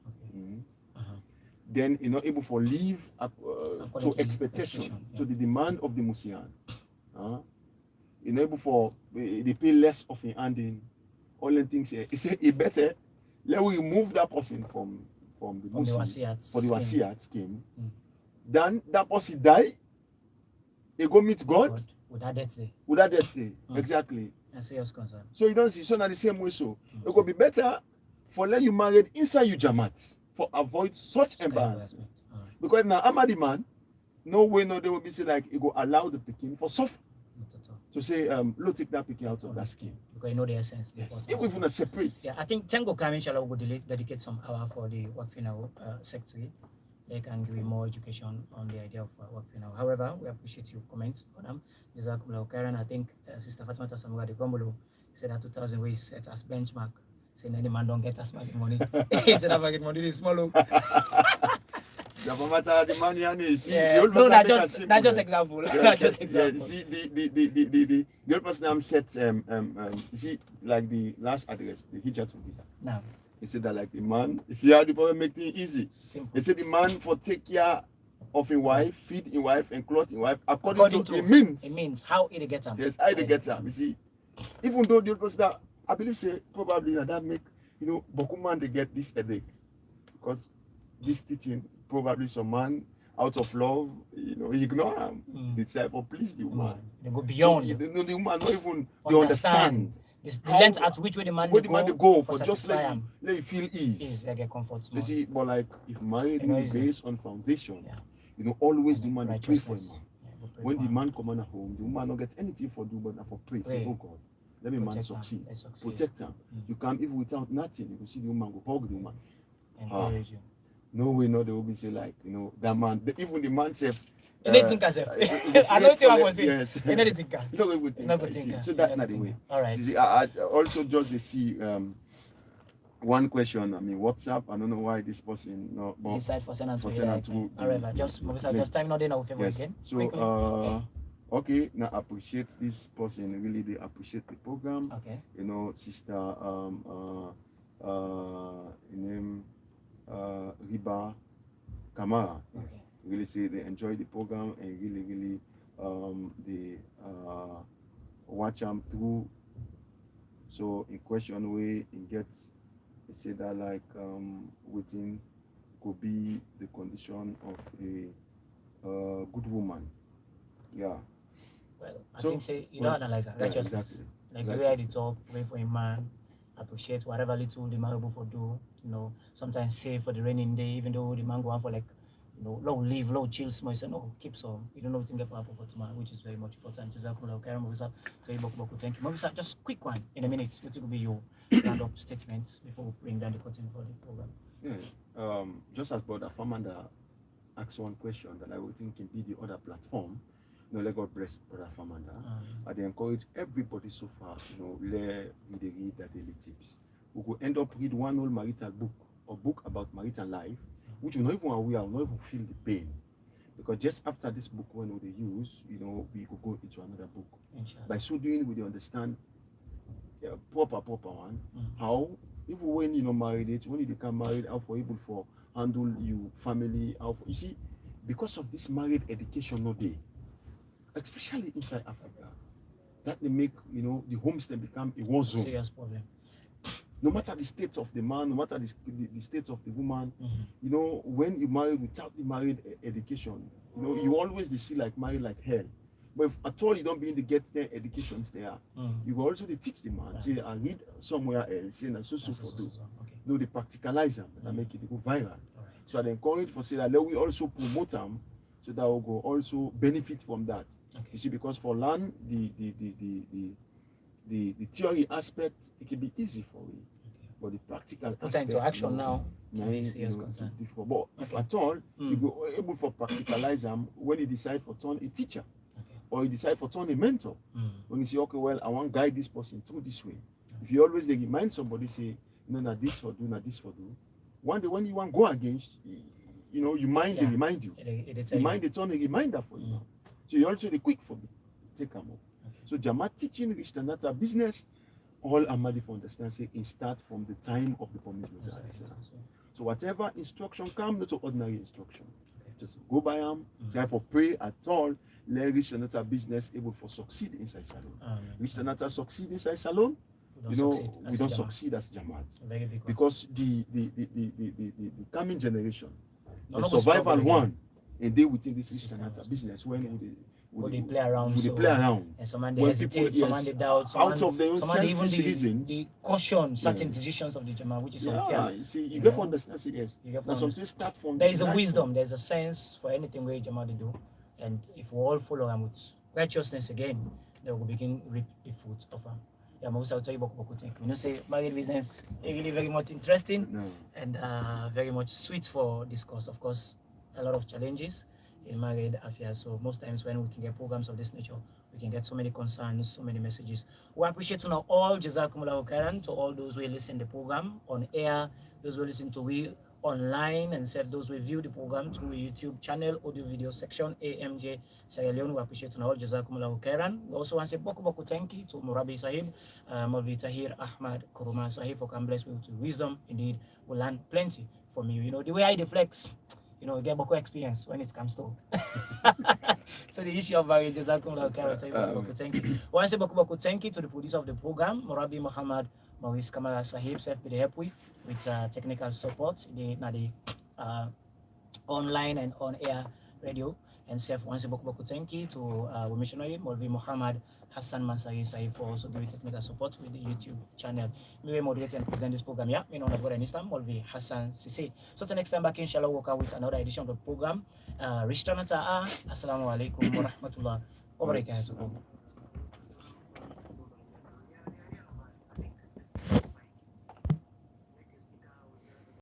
Okay. then you're not able for leave According to expectation, yeah. to the demand of the musian. You're not able for they pay less of a handing. All the things here. He said it better let we remove that person from the From the musi wasiat for the scheme. wasiat scheme. Then that person die, he go meet God without that day. without that day. Exactly. And serious concern. So you don't see, so not the same way. So it could be better for let you married inside you Jama'at for avoid such embarrassment. Because now I'm the man, no way no they will be say like it go allow the picking for suffer. To say look take that picking out of that scheme. Because you know the essence. Yes. If we want to separate. Yeah, I think Tango Kam inshallah will dedicate some hour for the work final secretary. They can give you more education on the idea of work final. However, we appreciate your comments on them. Jazakumullah khairan. I think Sister Fatima Tasamura de Gombolo said that 2,000 ways set as benchmark. Saying any man don't get as much money. He said if I get money this small. The money and you see yeah. the old No, not just example. Yeah, just example. You see the old person I'm set you see like the last address, the hijab to be. Now. He said that like the man, you see how the problem make things easy. Simple. He said the man for take care of a wife, feed a wife, and clothe a wife according to it means. It means how it get them. Yes, how they get them. You see, even though the old person that I believe say probably that make Bokuman they get this headache because this teaching probably some man out of love, he ignore him. Decide for please the woman. They go beyond. So, the woman not even they understand. The length at which way the man go for just let you feel ease. Like a comfort. You see, but like if married is based on foundation, always the man pray for him. When the man come on home, the woman not get anything for do but for pray. Say, oh God, let me man succeed. Protect him. You can't even without nothing. You see the woman go hug the woman. Encourage you. No way, no, they will be say like, that man, even the man said, anything I don't think I was saying. Yes. Anything. No way think. So that's not the way. All right. See, I also just see one question. I mean, WhatsApp. I don't know why this person decide for send to. Alright, just time not in our favor again. So okay, now appreciate this person. Really, they appreciate the program. Okay. Sister name Riba Kamara. Yes. Okay. Really say they enjoy the program and really they watch them through. So in question way it gets they say that like waiting could be the condition of a good woman. Yeah. Well, I think say you don't analyze that. Righteousness. Exactly. Like the way I talk, pray for a man, appreciate whatever little the man able for do. Sometimes save for the raining day, even though the man go on for like low leave, low chill, small. You say no, keep some. You don't know what to get for Apple for tomorrow, which is very much important. Jazakumullah khairan, Mavisa. So thank you. Mavisa, just quick one in a minute. What will be your round up statements before we bring down the curtain for the program? Yeah. Just as Brother Famanda asked one question that I would think can be the other platform. Let God bless Brother Famanda. I encourage everybody so far, let me read that daily tips. We could end up read one old marital book or book about marital life, which we're not even aware, will not even feel the pain. Because just after this book, when they use, we could go into another book. Inshallah. By so doing, we understand proper one, how, even when married it, when you become married, how for able for handle you family, how for, you see, because of this married education no day, especially inside Africa, that they make, the homestead become a war zone. Serious problem. No matter the state of the man, no matter the state of the woman, when you marry without the married education, you always see like married like hell. But if at all you don't begin to get their educations there, you will also teach the man. Say, I read somewhere else, saying that so for do. No, they practicalize them and make it go viral. So I encourage for say that let we also promote them so that we will also benefit from that. Okay. You see, because for learn the theory aspect, it can be easy for you. But the practical put into action now. Difficult. But if at all you go able for practicalize them when you decide for turn a teacher, or you decide for turn a mentor, when you say, okay, well, I want to guide this person through this way, If you always they remind somebody, say, no, not this for do, not this for do. One day when you want go against, you mind they Yeah. remind you. It The mind they turn a reminder for you now. So you also the quick for me. Take them up. Okay. So Jama'at teaching rich Tanata business, all Amadi for understand say it start from the time of the promise Messiah. So whatever instruction come, not ordinary instruction. Okay. Just go by them, try for pray at all. Let rich Tanata business able for succeed inside salon. Rich Tanata succeed inside salon. We don't succeed as Jama'at. Very big one. Because the coming generation, No, the no go struggle survival again. one, and they within this rich System. Tanata business when Okay. would They play around, would they so play around. and someone they When hesitate, people, someone yes, they doubt, out of their own someone they even selfish reasons. the caution certain Yeah. decisions of the Jama'at, which is Yeah, unfair. you see, you You get know? to understand, say, yes. You get Now to something start from There is a right wisdom, from- there's a sense for anything where Jama'at they do, and if we all follow him with righteousness again, they will begin reap the fruits of him. Yeah, most I'll tell you about thing. You know, say married business really very much interesting No. and very much sweet for discourse. Of course, a lot of challenges in married affairs. So most times when we can get programs of this nature, we can get so many concerns, so many messages. We appreciate now all Jazakumullahu Khairan to all those who listen to the program on air, those who listen to we online, and serve those who view the program through YouTube channel, audio video section, AMJ Sierra Leone. We appreciate now all Jazakumullahu Khairan. We also want to say boku thank you to Murabi Sahib, Mavi Tahir Ahmad Kuruma Sahib for can bless me with wisdom. Indeed, we learn plenty from you. You know, the way I deflex, you get Boko experience when it comes to so the issue of marriage is thank you. Once Boku thank you to the producer of the program, Morabi Muhammad Maurice Kamara Sahib, self be the help with technical support, the online and on air radio. And self once Boku thank you to missionary Molvi Muhammad Hassan Mansari Sahib for also giving technical support with the YouTube channel. Me we moderate and present this program. Yeah, me know God and Islam, Molvi Hassan Sisi. So till next time back inshallah we'll come with another edition of the program. Rishtanata Assalamu alaikum wa rahmatullah wa barakatuh.